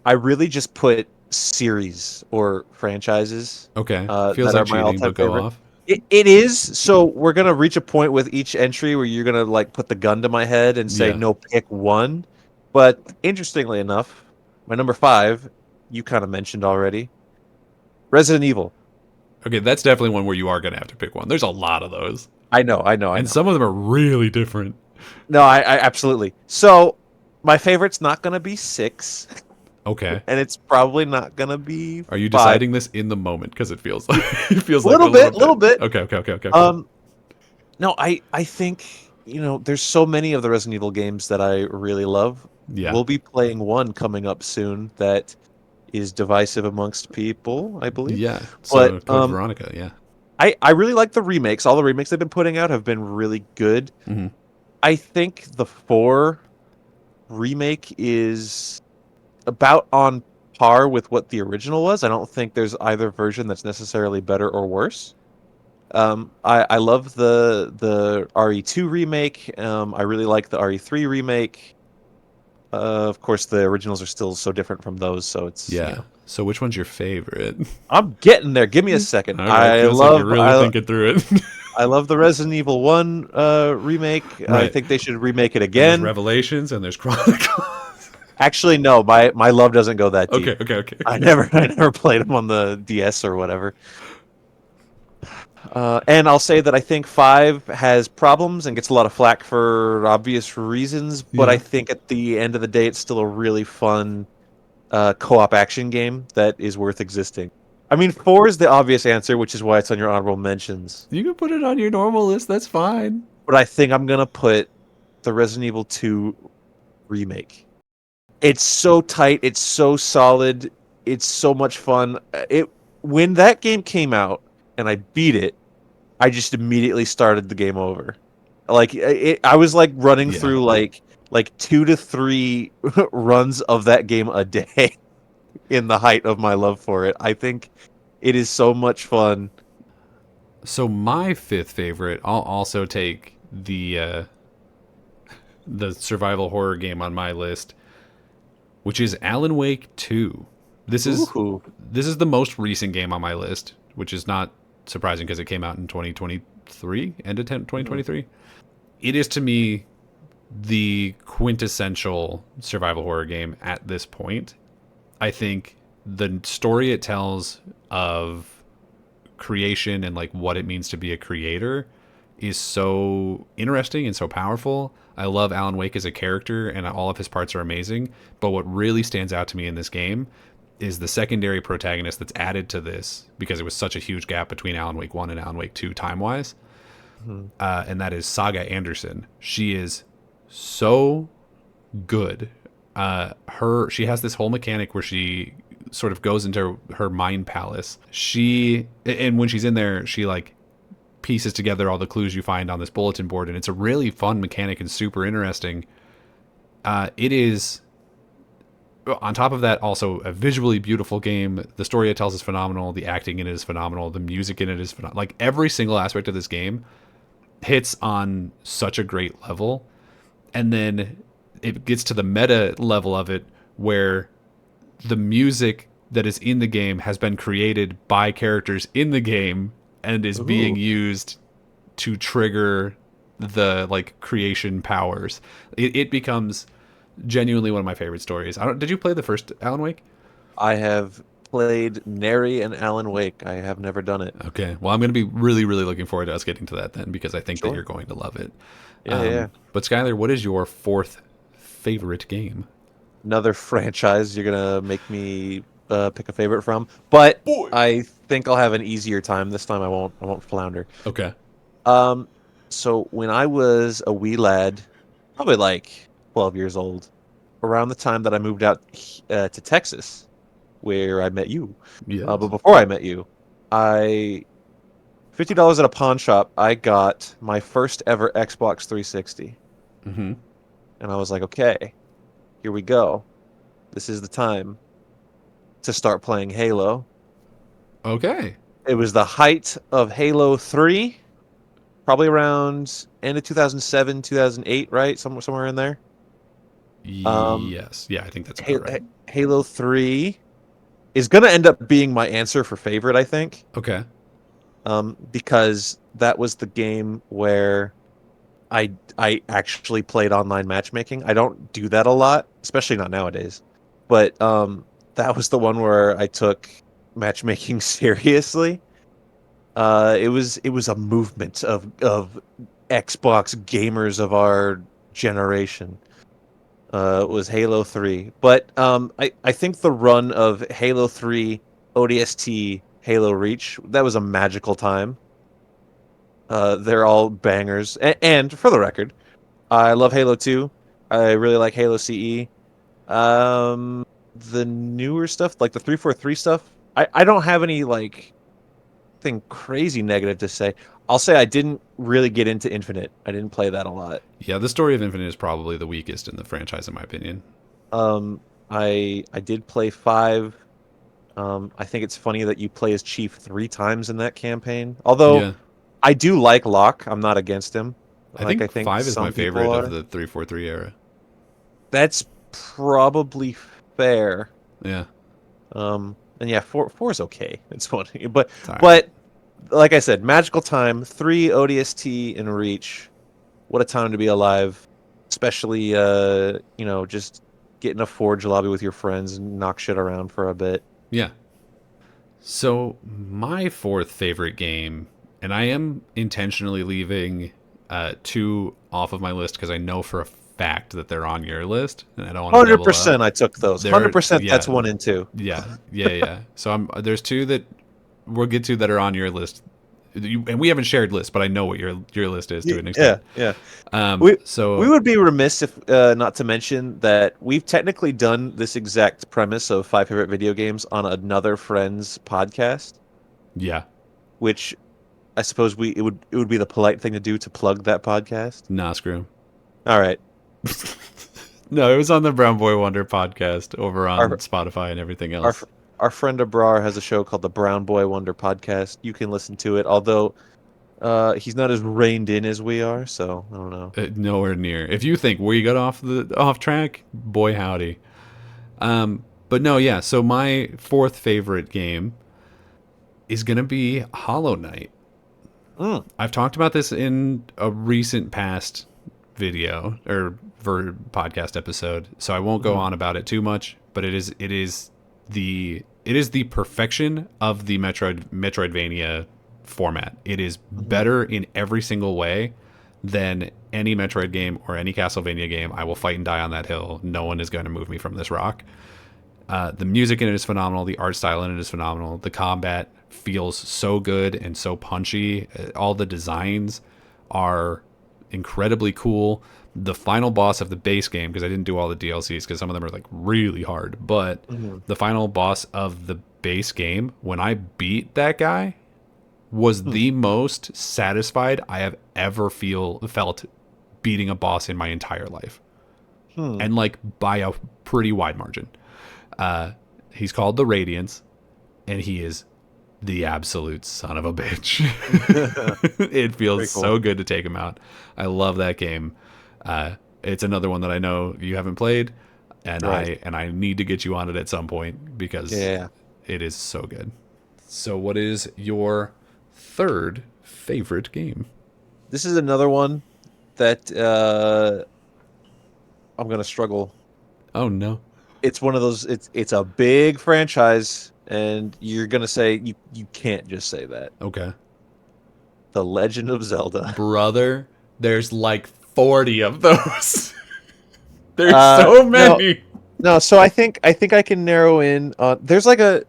I really just put series or franchises Okay, feels that are like my cheating, all-time but go favorite. off. It is. So we're gonna reach a point with each entry where you're gonna like put the gun to my head and say Yeah. no, pick one. But interestingly enough, my number five, you kind of mentioned already, Resident Evil. Okay, that's definitely one where you are gonna have to pick one. There's a lot of those, I know, I know, I and know. some of them are really different. No, I absolutely. So my favorite's not gonna be six, Okay. and it's probably not gonna be Are you five. deciding this in the moment? Because it feels like it feels A like a little little bit, bit. little bit. Okay, okay, okay, okay, okay. Um, no, I think, there's so many of the Resident Evil games that I really love. Yeah, We'll be playing one coming up soon that is divisive amongst people, I believe. yeah. But So Code Veronica, yeah. I really like the remakes. All the remakes they've been putting out have been really good. Hmm. I think the 4 remake is about on par with what the original was. I don't think there's either version that's necessarily better or worse. I love the RE2 remake. I really like the RE3 remake. Of course, the originals are still so different from those, so it's Yeah. So which one's your favorite? I'm getting there. Give me a second. Okay, feels like you're really thinking through it. I love the Resident Evil 1 remake. I Right. think they should remake it And there's again. Revelations and there's Chronicles. Actually, no, my love doesn't go that deep. Okay, okay, okay, I okay. never I never played them on the DS or whatever. And I'll say that I think 5 has problems and gets a lot of flack for obvious reasons, but I Yeah. think at the end of the day, it's still a really fun co-op action game that is worth existing. I mean, 4 is the obvious answer, which is why it's on your honorable mentions. You can put it on your normal list. That's fine. But I think I'm gonna put the Resident Evil 2 remake. It's so tight, it's so solid, it's so much fun. It When that game came out and I beat it, I just immediately started the game over. Like I was like running Yeah. through like like 2 to 3 runs of that game a day in the height of my love for it. I think it is so much fun. So my fifth favorite, I'll also take the survival horror game on my list, which is Alan Wake 2. This is Ooh. this is the most recent game on my list, which is not surprising because it came out in 2023, end of 2023. It is to me the quintessential survival horror game at this point. I think the story it tells of creation and like what it means to be a creator is so interesting and so powerful. I love Alan Wake as a character and all of his parts are amazing, but what really stands out to me in this game is the secondary protagonist that's added to this because it was such a huge gap between Alan Wake 1 and Alan Wake 2 time-wise. And that is Saga Anderson. She is so good. She has this whole mechanic where she sort of goes into her mind palace. And when she's in there, she like pieces together all the clues you find on this bulletin board, and it's a really fun mechanic and super interesting. It is, on top of that, also a visually beautiful game. The story it tells is phenomenal. The acting in it is phenomenal. The music in it is phenomenal. Like every single aspect of this game hits on such a great level. And then it gets to the meta level of it where the music that is in the game has been created by characters in the game and is being used to trigger the like creation powers. It becomes genuinely one of my favorite stories. Did you play the first Alan Wake? I have played Neri and Alan Wake. I have never done it. Okay. Well, I'm going to be really, really looking forward to us getting to that then because I think that Sure. you're going to love it. Yeah. But Skylar, what is your fourth favorite game? Another franchise you're gonna make me pick a favorite from, but I think I'll have an easier time this time. I won't flounder. Okay. Um, so when I was a wee lad, probably like 12 years old, around the time that I moved out to Texas, where I met you. Yes. But before I met you, I $50 at a pawn shop. I got my first ever Xbox 360, Mm-hmm. and I was like, okay, here we go. This is the time to start playing Halo. Okay. It was the height of Halo 3, probably around end of 2007, 2008, right? Somewhere in there. Um, Yes. Yeah, I think that's about right. Halo 3 is going to end up being my answer for favorite, I think. Okay. Because that was the game where I actually played online matchmaking. I don't do that a lot, especially not nowadays. But that was the one where I took matchmaking seriously. It was a movement of Xbox gamers of our generation. It was Halo 3. But I think the run of Halo 3, ODST, Halo Reach, that was a magical time. They're all bangers. And for the record, I love Halo 2. I really like Halo CE. The newer stuff, like the 343 stuff, I don't have any like thing crazy negative to say. I'll say I didn't really get into Infinite. I didn't play that a lot. Yeah, the story of Infinite is probably the weakest in the franchise, in my opinion. Um, I did play 5. I think it's funny that you play as Chief 3 times in that campaign. Although Yeah. I do like Locke. I'm not against him. I Like I think think 5 is my some people favorite of are. the 343 era. That's probably fair. Yeah. And yeah, four is okay. It's funny, but It's all right. but like I said, magical time. 3 ODST and Reach. What a time to be alive, especially just get in a Forge lobby with your friends and knock shit around for a bit. Yeah. So, my fourth favorite game, and I am intentionally leaving 2 off of my list because I know for a fact that they're on your list, and I don't want to Hundred double up. percent, I took those. They're 100%, yeah, that's 1 and 2. yeah. So there's 2 that we'll get to that are on your list, and we haven't shared lists, but I know what your list is to an Yeah, extent. yeah. We So we would be remiss if not to mention that we've technically done this exact premise of 5 favorite video games on another friend's podcast, yeah, which I suppose it would be the polite thing to do to plug that podcast. nah, screw 'em. All right. No, it was on the Brown Boy Wonder podcast over on Our Spotify and everything our else. our friend Abrar has a show called the Brown Boy Wonder podcast. You can listen to it, although he's not as reined in as we are, so I don't know. Nowhere near. If you think we got off track, boy howdy. But no, yeah. So my fourth favorite game is gonna be Hollow Knight. Mm. I've talked about this in a recent past video or podcast episode, so I won't go Mhm. on about it too much. But it is the perfection of the Metroidvania format. It is Mhm. better in every single way than any Metroid game or any Castlevania game. I will fight and die on that hill. No one is going to move me from this rock. The music in it is phenomenal. The art style in it is phenomenal. The combat feels so good and so punchy. All the designs are incredibly cool. The final boss of the base game, because I didn't do all the DLCs because some of them are like really hard, but Mhm. the final boss of the base game, when I beat that guy, was Hmm. the most satisfied I have ever felt beating a boss in my entire life, Hmm. and like by a pretty wide margin. He's called the Radiance, and he is the absolute son of a bitch. It Very feels cool. so good to take him out. I love that game. It's another one that I know you haven't played, and Right. I need to get you on it at some point because Yeah. it is so good. So, what is your third favorite game? This is another one that I'm gonna struggle. Oh no. It's one of those. It's a big franchise, and you're gonna say you can't just say that. Okay. The Legend of Zelda. Brother, there's like 40 of those. There's Uh, so no, many. no. So I think I can narrow in. There's like a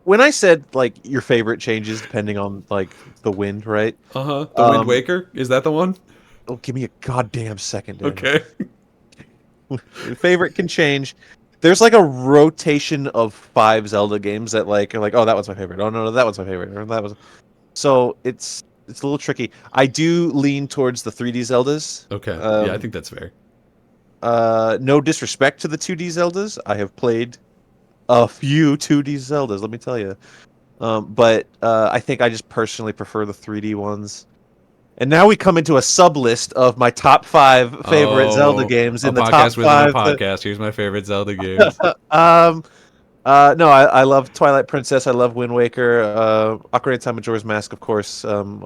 when I said like your favorite changes depending on like the wind, right? Uh-huh. The Wind Um, Waker? Is that the one? oh, give me a goddamn second, Daniel. Okay. Your favorite can change. There's like a rotation of 5 Zelda games that like are like, oh, that one's my favorite. Oh no, that one's my favorite. Or that was so it's a little tricky. I do lean towards the 3D Zeldas. Okay. Yeah, I think that's fair. No disrespect to the 2D Zeldas. I have played a few 2D Zeldas, let me tell you. But I think I just personally prefer the 3D ones. And now we come into a sub list of my top 5 favorite Zelda Oh, games a in the top podcast within a 5. podcast. Here's my favorite Zelda games. um, no, I love Twilight Princess. I love Wind Waker. Ocarina of Time, Majora's Mask, of course. Breath of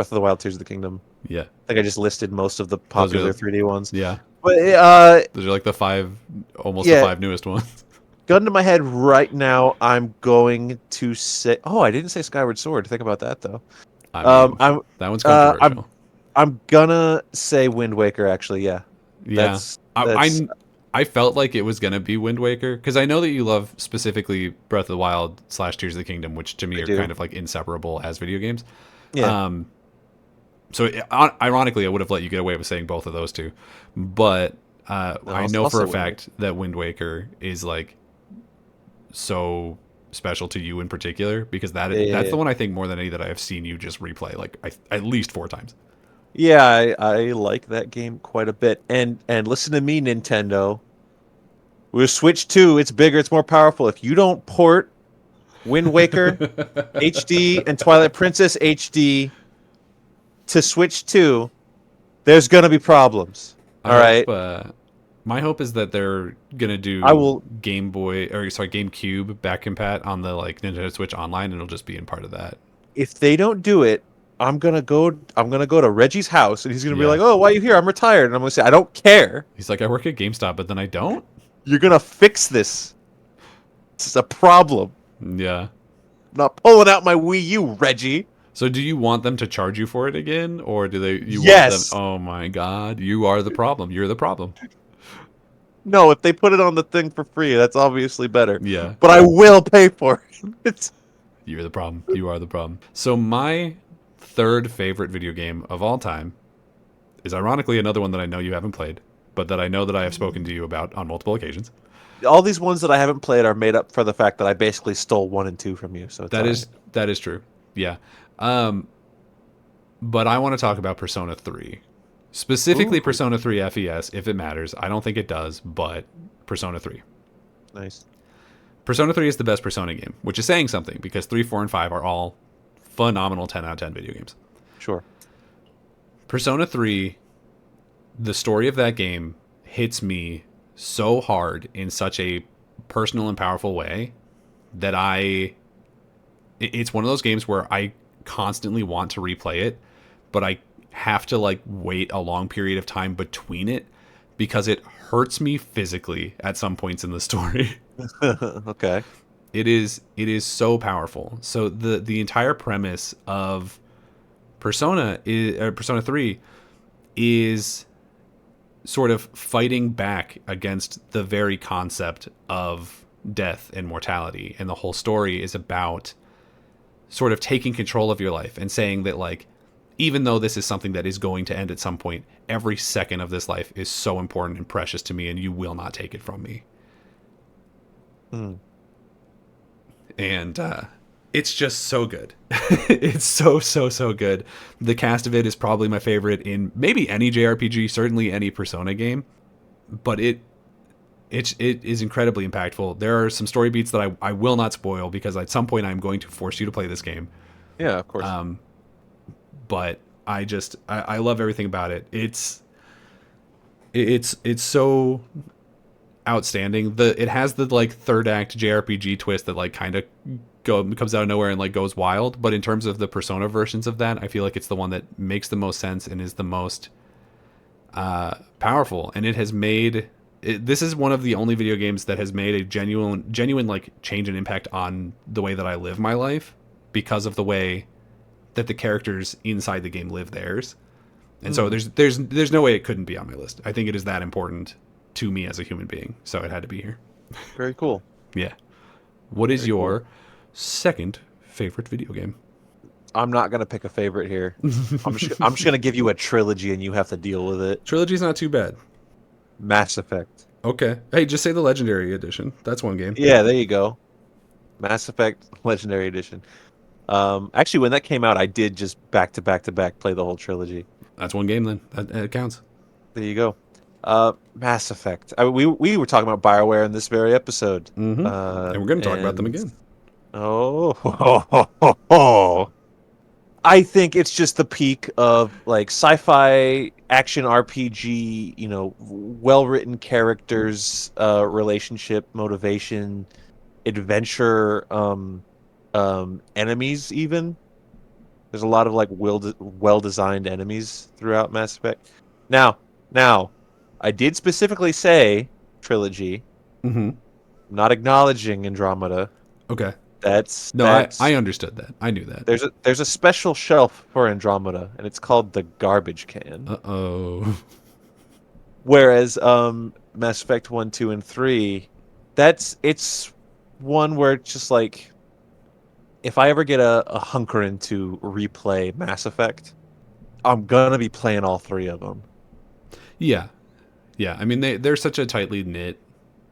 the Wild, Tears of the Kingdom. Yeah. I think I just listed most of the Those are popular 3D ones. yeah. But Those are like the five almost the yeah, five newest ones. gun to my head right now, I'm going to say. Oh, I didn't say Skyward Sword. Think about that though. I mean, I'm that one's uh, I'm controversial. I'm gonna say Wind Waker. Actually, yeah, Yeah. that's I felt like it was gonna be Wind Waker because I know that you love specifically Breath of the Wild / Tears of the Kingdom, which to me I are do. kind of like inseparable as video games. Yeah, So ironically, I would have let you get away with saying both of those two, but no, I know I'll for say a Wind Waker. fact that Wind Waker is like so special to you in particular because that's Yeah, the one I think more than any that I have seen you just replay like at least 4 times. yeah, I like that game quite a bit. And listen to me, Nintendo. With Switch 2, it's bigger, it's more powerful. If you don't port Wind Waker HD and Twilight Princess HD to Switch 2, there's gonna be problems. I All right, hope. My hope is that they're gonna I do will. Game Boy or sorry GameCube back compat on the like Nintendo Switch Online, and it'll just be in part of that. If they don't do it, I'm gonna go. I'm gonna go to Reggie's house, and he's gonna be Yeah, like, "Oh, why are you here? I'm retired." And I'm gonna say, "I don't care. he's like, I work at GameStop, but then I don't. You're gonna fix this. This is a problem. Yeah. I'm not pulling out my Wii U, Reggie." So do you want them to charge you for it again, or do you want them? Yes. Oh my God, you are the problem. You're the problem. No, if they put it on the thing for free, that's obviously better. Yeah, But I will pay for it. It's you're the problem. You are the problem. So my third favorite video game of all time is ironically another one that I know you haven't played, but that I know that I have spoken to you about on multiple occasions. all these ones that I haven't played are made up for the fact that I basically stole 1 and 2 from you. So it's That all is that is true. Yeah. But I want to talk about Persona 3. Specifically Ooh, Persona 3 FES, if it matters. I don't think it does, but Persona 3. nice. Persona 3 is the best Persona game, which is saying something because 3, 4, and 5 are all phenomenal 10 out of 10 video games. Sure. Persona 3, the story of that game hits me so hard in such a personal and powerful way that it's one of those games where I constantly want to replay it, but I have to like wait a long period of time between it because it hurts me physically at some points in the story. Okay. It is so powerful. So the entire premise of Persona 3 is sort of fighting back against the very concept of death and mortality, and the whole story is about sort of taking control of your life and saying that, like, even though this is something that is going to end at some point, every second of this life is so important and precious to me, and you will not take it from me. Hmm. And it's just so good. It's so good. The cast of it is probably my favorite in maybe any JRPG, certainly any Persona game, but it is incredibly impactful. There are some story beats that I will not spoil because at some point I'm going to force you to play this game. Yeah, of course. But I love everything about it. It's so outstanding. It has the like third act JRPG twist that like kind of comes out of nowhere and like goes wild. But in terms of the Persona versions of that, I feel like it's the one that makes the most sense and is the most powerful. And it has made this is one of the only video games that has made a genuine like change and impact on the way that I live my life because of the way that the characters inside the game live theirs. And so there's no way it couldn't be on my list. I think it is that important to me as a human being, so it had to be here. Very cool. Yeah. What is Very your cool. second favorite video game? I'm not gonna pick a favorite here. I'm just gonna give you a trilogy, and you have to deal with it. Trilogy's not too bad. Mass Effect. Okay. Hey, just say the Legendary Edition. That's one game. Yeah, there you go. Mass Effect Legendary Edition. Actually, when that came out, I did just back to back to back play the whole trilogy. That's one game then. That counts. There you go. Mass Effect. We were talking about BioWare in this very episode. Mm-hmm. And we're going to talk about them And again. oh, I think it's just the peak of like sci-fi action RPG. You know, well-written characters, relationship, motivation, adventure, enemies. Even there's a lot of like well-designed enemies throughout Mass Effect. Now, I did specifically say trilogy. Mm-hmm. I'm not acknowledging Andromeda. Okay. That's I understood that. I knew that. there's a special shelf for Andromeda, and it's called the garbage can. Uh-oh. Whereas Mass Effect 1, 2, and 3, it's one where it's just like if I ever get a hunkering to replay Mass Effect, I'm gonna be playing all three of them. Yeah. Yeah. I mean, they're such a tightly knit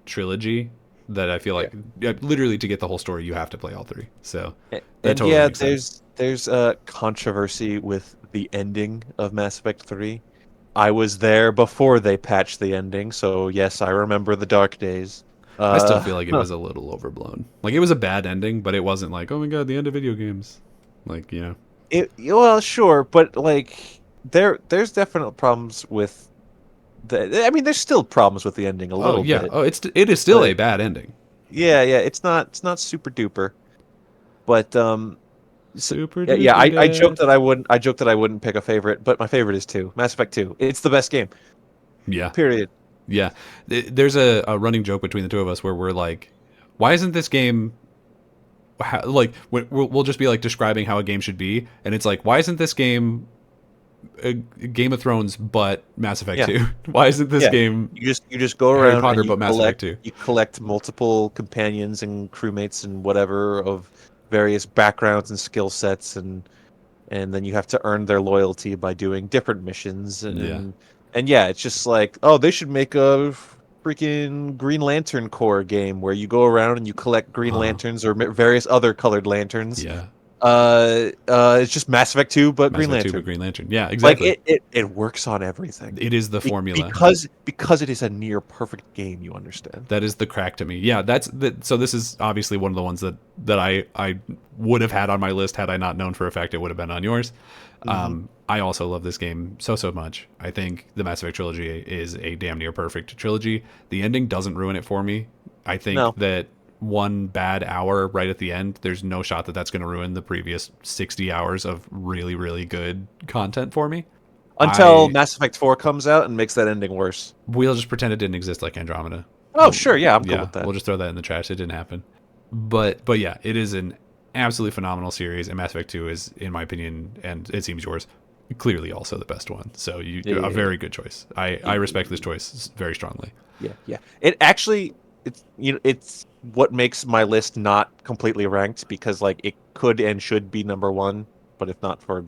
trilogy that I feel like literally to get the whole story, you have to play all three. So that And totally yeah, makes sense. there's a controversy with the ending of Mass Effect 3. I was there before they patched the ending, so yes, I remember the dark days. I still feel like it was a little overblown. Like it was a bad ending, but it wasn't like, oh my god, the end of video games. Like, you know. Well, sure, but like there's definite problems with I mean, there's still problems with the ending a Oh little yeah. bit. Oh, it is still But a bad ending. yeah, it's not super duper. But Super yeah, duper dead. I joked that I wouldn't pick a favorite, but my favorite is 2. Mass Effect 2. It's the best game. Yeah. Period. Yeah. There's a running joke between the two of us where we're like, why isn't this game like we'll just be like describing how a game should be, and it's like, why isn't this game a Game of Thrones but Mass Effect Yeah. 2? Why isn't this Yeah. game You just go Harry around Potter and but Mass Effect 2? you collect multiple companions and crewmates and whatever of various backgrounds and skill sets, and then you have to earn their loyalty by doing different missions, Yeah. and yeah, it's just like, oh, they should make a freaking Green Lantern Corps game where you go around and you collect Green Lanterns or various other colored lanterns, Yeah. It's just Mass Effect 2, but Mass Green Effect 2, but Lantern. Green Lantern. Yeah, Like exactly. it works on everything. It is the formula. Because it is a near perfect game, you understand. That is the crack to me. Yeah, so this is obviously one of the ones that I would have had on my list had I not known for a fact it would have been on yours. Hmm. I also love this game so much. I think the Mass Effect trilogy is a damn near perfect trilogy. The ending doesn't ruin it for me. I think No, that one bad hour right at the end, there's no shot that that's going to ruin the previous 60 hours of really good content for me. until I Mass Effect 4 comes out and makes that ending worse. We'll just pretend it didn't exist like Andromeda. Oh, sure, yeah, I'm cool Yeah, with that. we'll just throw that in the trash. It didn't happen. But yeah, it is an absolutely phenomenal series, and Mass Effect 2 is, in my opinion, and it seems yours, clearly also the best one. So Yeah, a yeah, very good choice. I respect this choice very strongly. yeah, yeah. It actually, it's what makes my list not completely ranked because like it could and should be number one, but if not for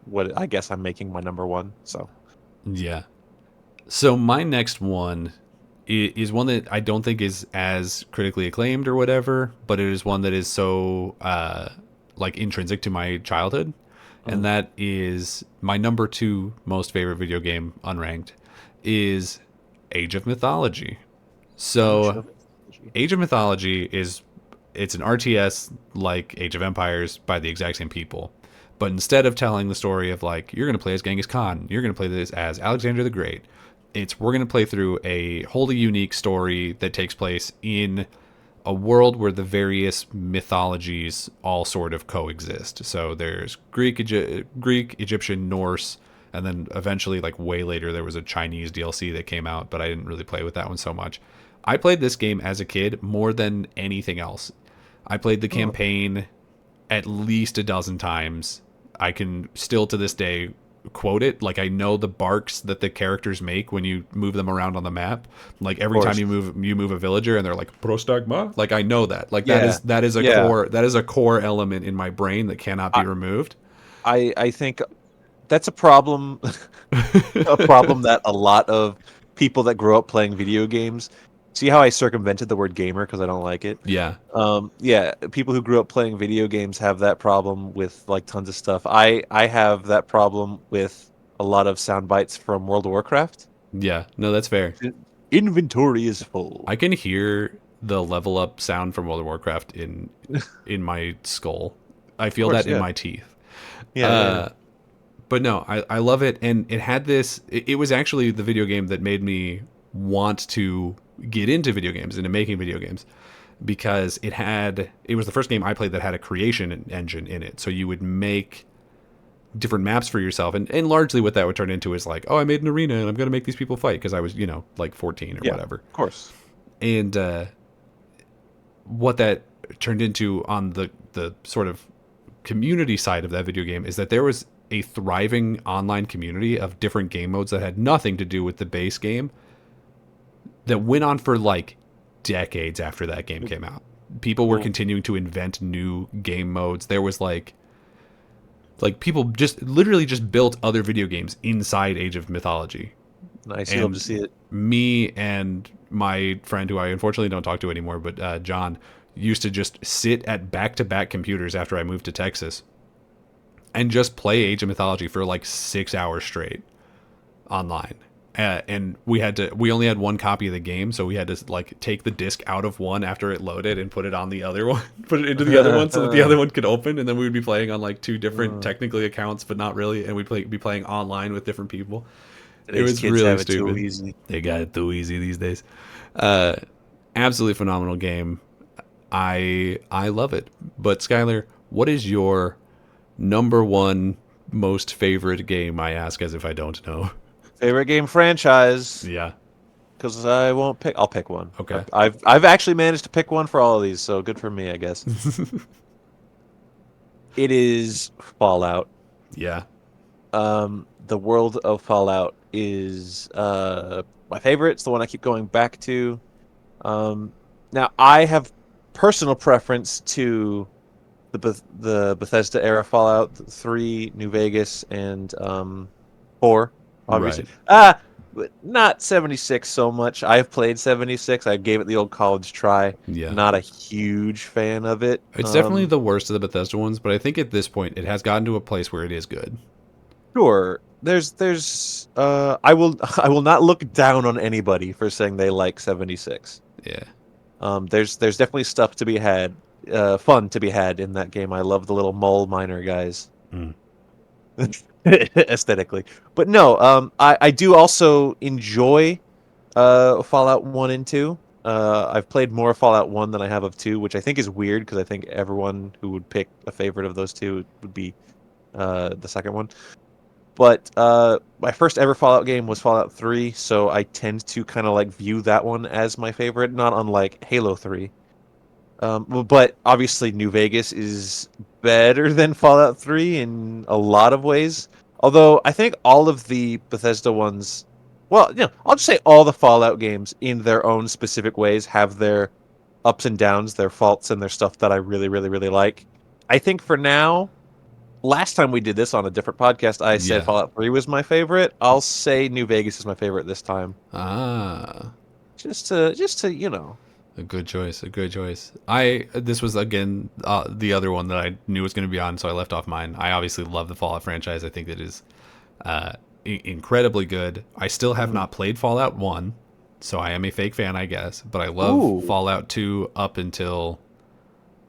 what I guess I'm making my number one. So Yeah. So my next one is one that I don't think is as critically acclaimed or whatever, but it is one that is so like intrinsic to my childhood, and mm. that is my number two most favorite video game, unranked, is Age of Mythology. Age So of Mythology. Age of Mythology it's an RTS like Age of Empires by the exact same people. But instead of telling the story of like you're going to play as Genghis Khan, you're going to play this as Alexander the Great, we're going to play through a wholly unique story that takes place in a world where the various mythologies all sort of coexist. So there's Greek, Egyptian, Norse, and then eventually, like way later, there was a Chinese DLC that came out, but I didn't really play with that one so much. I played this game as a kid more than anything else. I played the Oh, campaign at least a dozen times. I can still to this day quote it. Like I know the barks that the characters make when you move them around on the map. Like of every time course. you move a villager and they're like prostagma. Like I know that. Like Yeah, that is a yeah. core element in my brain that cannot be I removed. I think that's a problem. A problem that a lot of people that grow up playing video games. See how I circumvented the word gamer because I don't like it. Yeah. Yeah, people who grew up playing video games have that problem with like tons of stuff. I have that problem with a lot of sound bites from World of Warcraft. Yeah. No, that's fair. Inventory is full. I can hear the level up sound from World of Warcraft in my skull. I Of feel course, that in yeah. my teeth. Yeah, yeah, yeah. Uh but no, I love it, and it had this. It was actually the video game that made me want to get into video games, into making video games, because it was the first game I played that had a creation engine in it. So you would make different maps for yourself, and largely what that would turn into is like, oh, I made an arena and I'm going to make these people fight because I was like 14 or Yeah, whatever, of course. and what that turned into on the sort of community side of that video game is that there was a thriving online community of different game modes that had nothing to do with the base game that went on for like decades after that game came out. People were Well, continuing to invent new game modes. There was like people just literally just built other video games inside Age of Mythology. nice. You love to And see it. me and my friend, who I unfortunately don't talk to anymore, but John, used to just sit at back-to-back computers after I moved to Texas and just play Age of Mythology for like 6 hours straight online. And we only had one copy of the game, so we had to like take the disc out of one after it loaded and put it on the other one, put it into the other one so that the other one could open, and then we would be playing on like two different technically accounts, but not really, and be playing online with different people. It Today's was kids really have it too stupid. easy. They got it too easy these days. Uh, Absolutely phenomenal game. I love it. But Skylar, what is your number one most favorite game? I ask as if I don't know. Favorite game franchise. Yeah. Because I won't pick. I'll pick one. Okay. I've actually managed to pick one for all of these, so good for me, I guess. It is Fallout. Yeah. The world of Fallout is my favorite. It's the one I keep going back to. Now I have personal preference to the Bethesda era Fallout 3, New Vegas, and 4, obviously. Right. but not 76 so much. I've played 76. I gave it the old college try. Yeah. Not a huge fan of it. It's definitely the worst of the Bethesda ones, but I think at this point it has gotten to a place where it is good. Sure. I will I will not look down on anybody for saying they like 76. Yeah. There's definitely stuff to be had, fun to be had in that game. I love the little mole miner guys. Mm. Aesthetically. But no, I do also enjoy Fallout 1 and 2. I've played more Fallout 1 than I have of 2, which I think is weird because I think everyone who would pick a favorite of those two would be the second one. But my first ever Fallout game was Fallout 3, so I tend to kind of like view that one as my favorite, not unlike Halo 3. But obviously, New Vegas is better than Fallout 3 in a lot of ways. Although I think all of the Bethesda ones, well, I'll just say all the Fallout games in their own specific ways have their ups and downs, their faults, and their stuff that I really, really, really like. I think for now, last time we did this on a different podcast, I said Yeah. Fallout 3 was my favorite. I'll say New Vegas is my favorite this time. Ah. Just to. A good choice. A good choice. This was again the other one that I knew was going to be on, so I left off mine. I obviously love the Fallout franchise. I think it is incredibly good. I still have not played Fallout 1, so I am a fake fan, I guess. But I love Ooh. Fallout 2 up until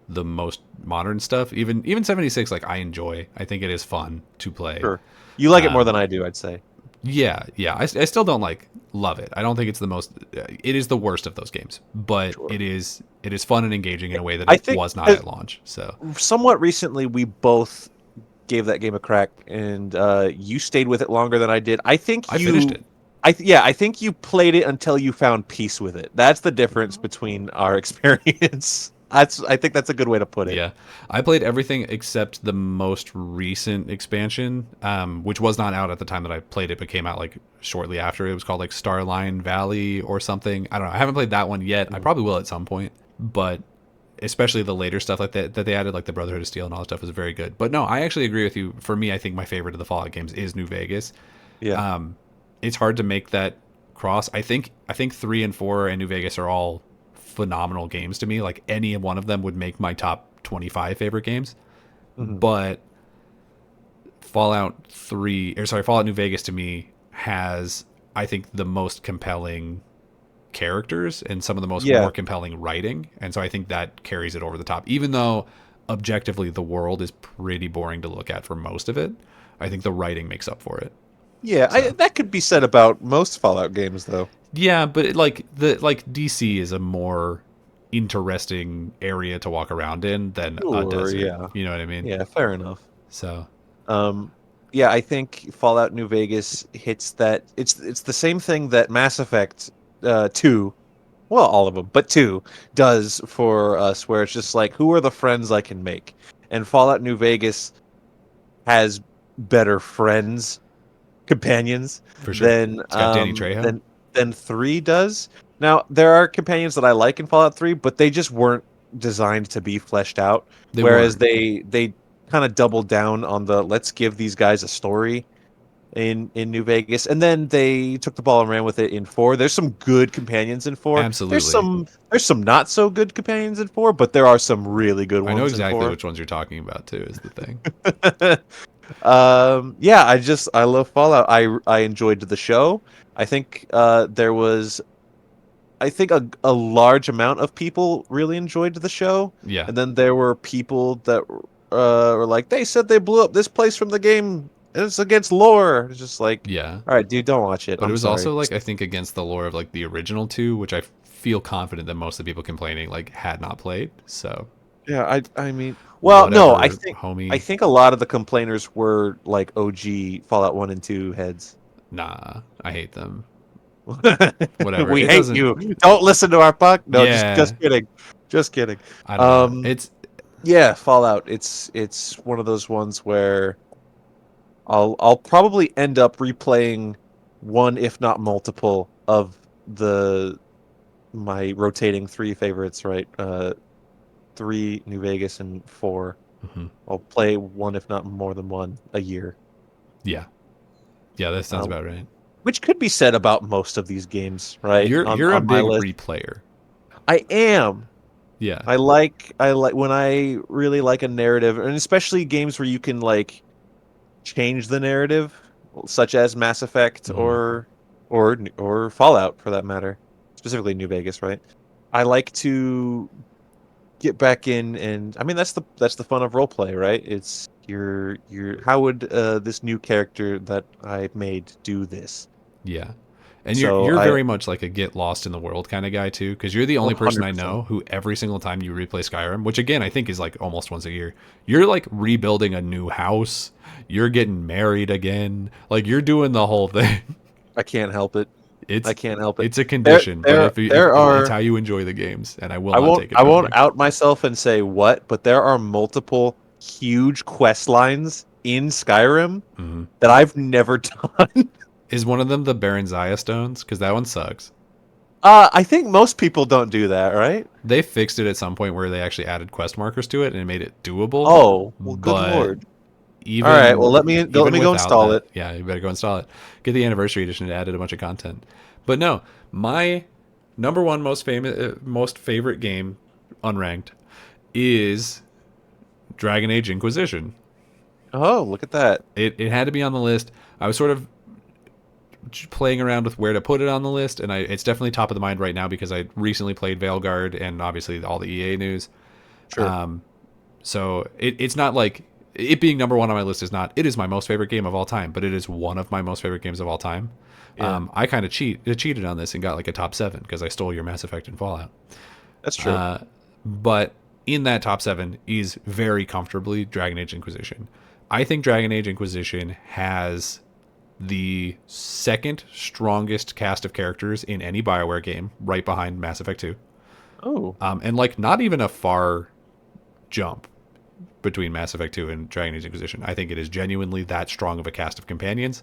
the most modern stuff. Even 76, like I enjoy. I think it is fun to play. Sure. You like it more Um, than I do, I'd say. yeah, yeah. I still don't like love it. I don't think it's the most. It is the worst of those games, but Sure. it is fun and engaging in a way that I it think was not at launch. So somewhat recently we both gave that game a crack, and you stayed with it longer than I did. I think I finished it. I think you played it until you found peace with it. That's the difference between our experience. I think that's a good way to put it. Yeah, I played everything except the most recent expansion, which was not out at the time that I played it, but came out like shortly after. It was called like Starline Valley or something. I don't know. I haven't played that one yet. I probably will at some point, but especially the later stuff like that they added, like the Brotherhood of Steel and all that stuff, was very good. But no, I actually agree with you. For me, I think my favorite of the Fallout games is New Vegas. Yeah. It's hard to make that cross. I think 3 and 4 and New Vegas are all phenomenal games to me. Like any one of them would make my top 25 favorite games. Mhm. But Fallout New Vegas to me has, I think, the most compelling characters and some of the most Yeah. more compelling writing. And so I think that carries it over the top. Even though objectively the world is pretty boring to look at for most of it, I think the writing makes up for it. Yeah, So that could be said about most Fallout games, though. yeah, but like DC is a more interesting area to walk around in than a Sure, desert. yeah. You know what I mean? Yeah, fair enough. So Um, yeah, I think Fallout New Vegas hits that. It's the same thing that Mass Effect 2, well, all of them, but 2 does for us, where it's just like, who are the friends I can make? And Fallout New Vegas has better friends, companions for sure, than it's got Danny Trejo. 3 does. Now, there are companions that I like in Fallout 3, but they just weren't designed to be fleshed out. They Whereas weren't. they kind of doubled down on the let's give these guys a story in New Vegas, and then they took the ball and ran with it in 4. There's some good companions in 4. Absolutely. There's some not so good companions in 4, but there are some really good I know ones in exactly 4. which ones you're talking about too. Is the thing. Yeah, I love Fallout. I enjoyed the show. I think there was I think a large amount of people really enjoyed the show, Yeah, and then there were people that were like, they said they blew up this place from the game. It's against lore. It's just like, yeah. all right, dude, don't watch it. But it I'm was sorry. also like I think against the lore of like the original two, which I feel confident that most of the people complaining like had not played. So Yeah, I mean, well, no, whatever, I homie. think a lot of the complainers were like OG Fallout 1 and 2 heads. Nah, I hate them. Whatever. We It hate doesn't. you. Don't listen to our puck. No, Yeah, just kidding. Just kidding. I don't know. Um, It's yeah, Fallout. It's one of those ones where I'll probably end up replaying one, if not multiple, of the my rotating 3 favorites. Right, 3 New Vegas and 4. mhm. I'll play one, if not more than one, a year. Yeah, yeah. That sounds Uh, about right. which could be said about most of these games, right? You're a On my big list, replayer. I am. Yeah. I like when I really like a narrative, and especially games where you can like change the narrative, such as Mass Effect Hmm. or Fallout for that matter, specifically New Vegas, right? I like to get back in, and I mean that's the fun of role play, right? It's your how would this new character that I made do this? Yeah. And you're So you're I very much like a get lost in the world kind of guy too, because you're the only person I 100%. know who every single time you replay Skyrim, which again I think is like almost once a year, you're like rebuilding a new house, you're getting married again, like you're doing the whole thing. I can't help it. I It's can't help it. it's a There condition, but there if there it's are how you enjoy the games, and I will I not won't take it I from won't you. out myself and say what, but there are multiple huge quest lines in Skyrim Hmm. that I've never done. Is one of them the Baron Zaya stones? Because that one sucks. I think most people don't do that, right? They fixed it at some point where they actually added quest markers to it and it made it doable. Oh, well, good But lord. All right, well let even me go without install that, it. yeah, you better go install it. Get the anniversary edition. It added a bunch of content. But no, my number one most favorite game, unranked, is Dragon Age Inquisition. Oh, look at that. It had to be on the list. I was sort of playing around with where to put it on the list, and it's definitely top of the mind right now because I recently played Veilguard and obviously all the EA news. Sure. So it's not like it being number one on my list is not. It is my most favorite game of all time, but it is one of my most favorite games of all time. Yeah, I kind of cheated on this and got like a top seven because I stole your Mass Effect and Fallout. that's true. But in that top seven is very comfortably Dragon Age Inquisition. I think Dragon Age Inquisition has the second strongest cast of characters in any BioWare game, right behind Mass Effect 2. Oh, And like not even a far jump between Mass Effect 2 and Dragon Age Inquisition. I think it is genuinely that strong of a cast of companions.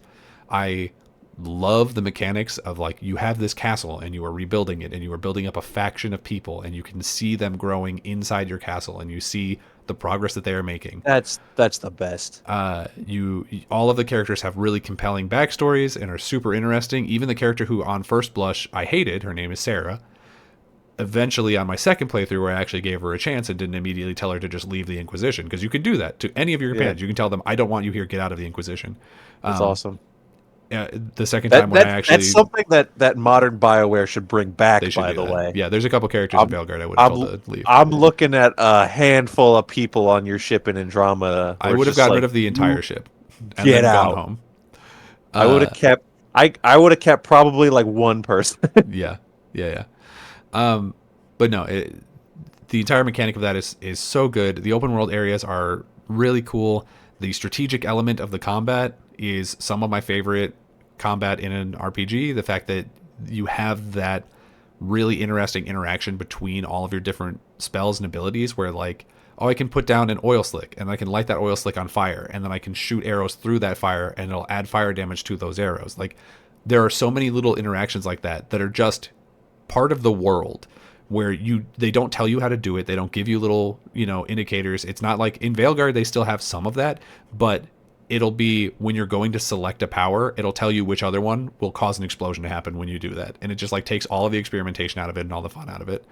I love the mechanics of like you have this castle and you are rebuilding it and you are building up a faction of people and you can see them growing inside your castle and you see the progress that they are making. that's the best. You all of the characters have really compelling backstories and are super interesting. Even the character who on first blush I hated, her name is Sarah. Eventually on my second playthrough where I actually gave her a chance and didn't immediately tell her to just leave the Inquisition, because you can do that to any of your Yeah, companions. You can tell them, I don't want you here, get out of the Inquisition. that's Um, awesome. the second time when I That's actually, something that modern BioWare should bring they back. should By do the that. way, Yeah, there's a couple characters in I'm Veilguard I would have I'm told to leave. I'm looking at a handful of people on your ship in Andromeda I where it's would have just gotten rid like of the you entire ship and get then gone out. home. I would have kept I would have kept probably like one person. Yeah, yeah, yeah. But no, the entire mechanic of that is so good. The open world areas are really cool. The strategic element of the combat is some of my favorite combat in an RPG. The fact that you have that really interesting interaction between all of your different spells and abilities where like, oh, I can put down an oil slick and I can light that oil slick on fire and then I can shoot arrows through that fire and it'll add fire damage to those arrows. Like there are so many little interactions like that that are just part of the world where they don't tell you how to do it. They don't give you little, indicators. It's not like in Veilguard they still have some of that, but it'll be when you're going to select a power, it'll tell you which other one will cause an explosion to happen when you do that. And it just like takes all of the experimentation out of it and all the fun out of it.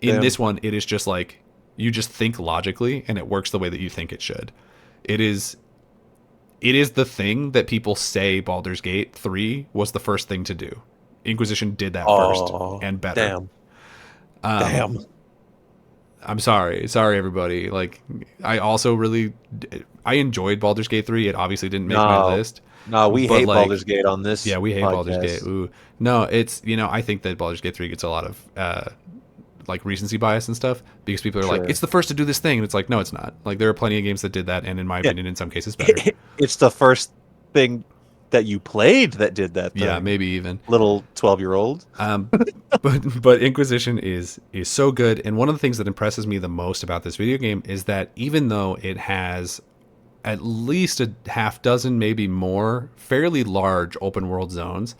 In Damn. this one, it is just like you just think logically and it works the way that you think it should. It is the thing that people say Baldur's Gate 3 was the first thing to do. Inquisition did that first Oh, and better. damn. Damn. I'm sorry. Sorry, everybody. Like, I also really, I enjoyed Baldur's Gate 3. It obviously didn't make my No. list. No, we But, hate like, Baldur's Gate on this yeah, we hate Baldur's Gate. podcast. Ooh. No, it's, I think that Baldur's Gate 3 gets a lot of, like, recency bias and stuff because people are like, Sure. it's the first to do this thing. And it's like, no, it's not. Like, there are plenty of games that did that. And in my Yeah. opinion, in some cases, better. It's the first thing that you played that did that thing. Yeah, maybe even. Little 12-year-old. But Inquisition is so good, and one of the things that impresses me the most about this video game is that even though it has at least a half dozen, maybe more, fairly large open world zones,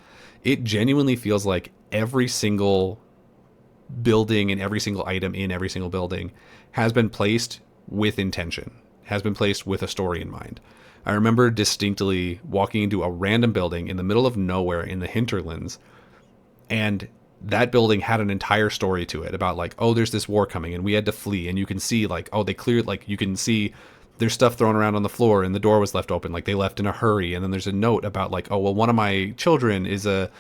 it genuinely feels like every single building and every single item in every single building has been placed with intention. has been placed with a story in mind. I remember distinctly walking into a random building in the middle of nowhere in the hinterlands, and that building had an entire story to it about like, oh, there's this war coming and we had to flee, and you can see like, oh, they cleared, like you can see there's stuff thrown around on the floor and the door was left open, like they left in a hurry, and then there's a note about like, oh well, one of my children is an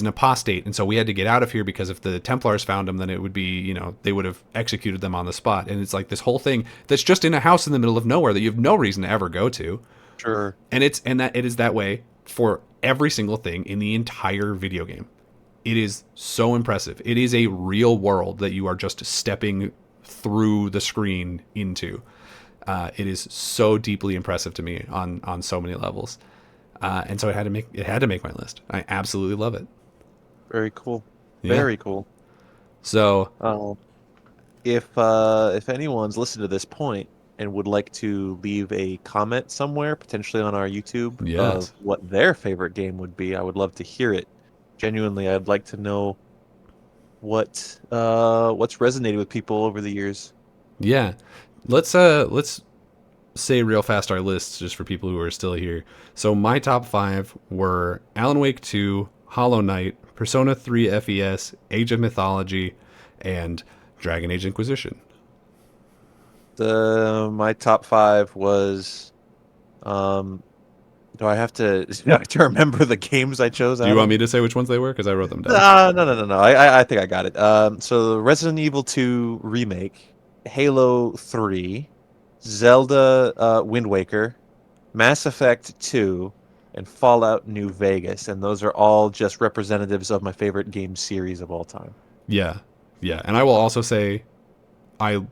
apostate, and so we had to get out of here because if the Templars found him, then it would be, you know, they would have executed them on the spot. And it's like this whole thing that's just in a house in the middle of nowhere that you have no reason to ever go to. Sure. And it is that way for every single thing in the entire video game. It is so impressive. It is a real world that you are just stepping through the screen into. It is so deeply impressive to me on so many levels, and so it had to make my list. I absolutely love it. Very cool. Yeah. Very cool. So, if anyone's listened to this point and would like to leave a comment somewhere, potentially on our YouTube, Yes. of what their favorite game would be, I would love to hear it. Genuinely, I'd like to know what's resonated with people over the years. yeah, let's say real fast our lists just for people who are still here. So my top 5 were Alan Wake 2, Hollow Knight, Persona 3 FES, Age of Mythology, and Dragon Age Inquisition. My top 5 was, do I have to remember the games I chose? Do you want me to say which ones they were? Because I wrote them down. No. I think I got it. So Resident Evil 2 Remake, Halo 3, Zelda Wind Waker, Mass Effect 2, and Fallout New Vegas. And those are all just representatives of my favorite game series of all time. Yeah. And I will also say I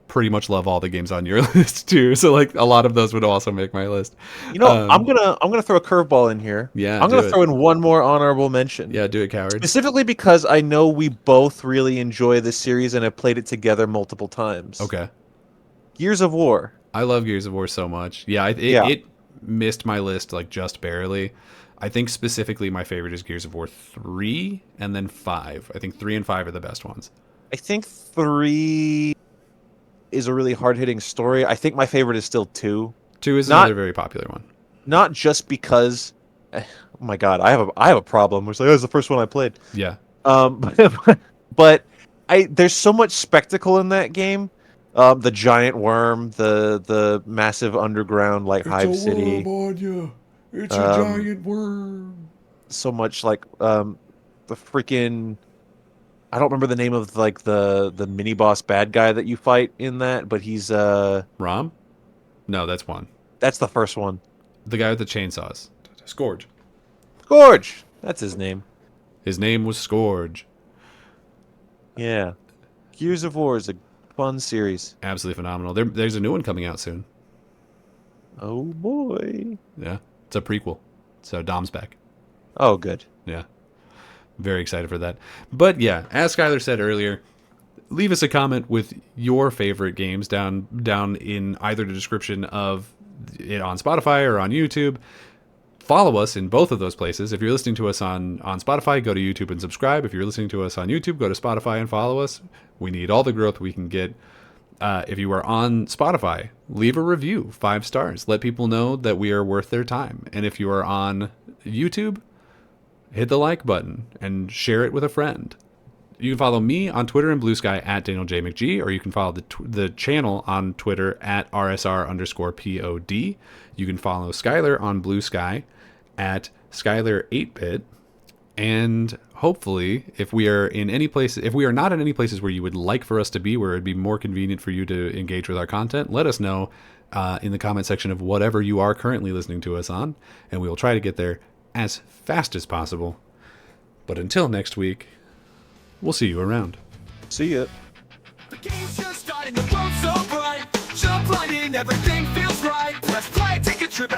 pretty much love all the games on your list too. So like a lot of those would also make my list. You know, I'm gonna throw a curveball in here. Yeah, I'm gonna throw in one more honorable mention. Yeah, do it, coward. Specifically because I know we both really enjoy this series and have played it together multiple times. Okay. Gears of War. I love Gears of War so much. Yeah, it missed my list like just barely. I think specifically my favorite is Gears of War 3 and then 5. I think 3 and 5 are the best ones. I think 3 is a really hard-hitting story. I think my favorite is still 2. 2 is another very popular one. Not just because, oh my god, I have a problem. It's like, oh, it's the first one I played. Yeah. But there's so much spectacle in that game. The giant worm, the massive underground like hive city. It's a worm on you. It's a giant worm. So much like the freaking. I don't remember the name of like the mini boss bad guy that you fight in that, but he's Rom? No, that's one. That's the first one. The guy with the chainsaws. Scourge. Scourge. That's his name. His name was Scourge. Yeah. Gears of War is a fun series. Absolutely phenomenal. There's a new one coming out soon. Oh boy. Yeah. It's a prequel. So Dom's back. Oh, good. Yeah. Very excited for that. But yeah, as Skyler said earlier, leave us a comment with your favorite games down in either the description of it on Spotify or on YouTube. Follow us in both of those places. If you're listening to us on Spotify, go to YouTube and subscribe. If you're listening to us on YouTube, go to Spotify and follow us. We need all the growth we can get. If you are on Spotify, leave a review, 5 stars. Let people know that we are worth their time. And if you are on YouTube, hit the like button and share it with a friend. You can follow me on Twitter and Blue Sky at Daniel J. McGee, or you can follow the channel on Twitter at RSR_POD. You can follow Skyler on Blue Sky at Skyler8bit. And hopefully, if we are not in any places where you would like for us to be, where it'd be more convenient for you to engage with our content, let us know in the comment section of whatever you are currently listening to us on, and we will try to get there as fast as possible. But until next week, we'll see you around. See ya. The game's just starting, the world's so bright. Jump right in, everything feels right. Let's play, take a trip.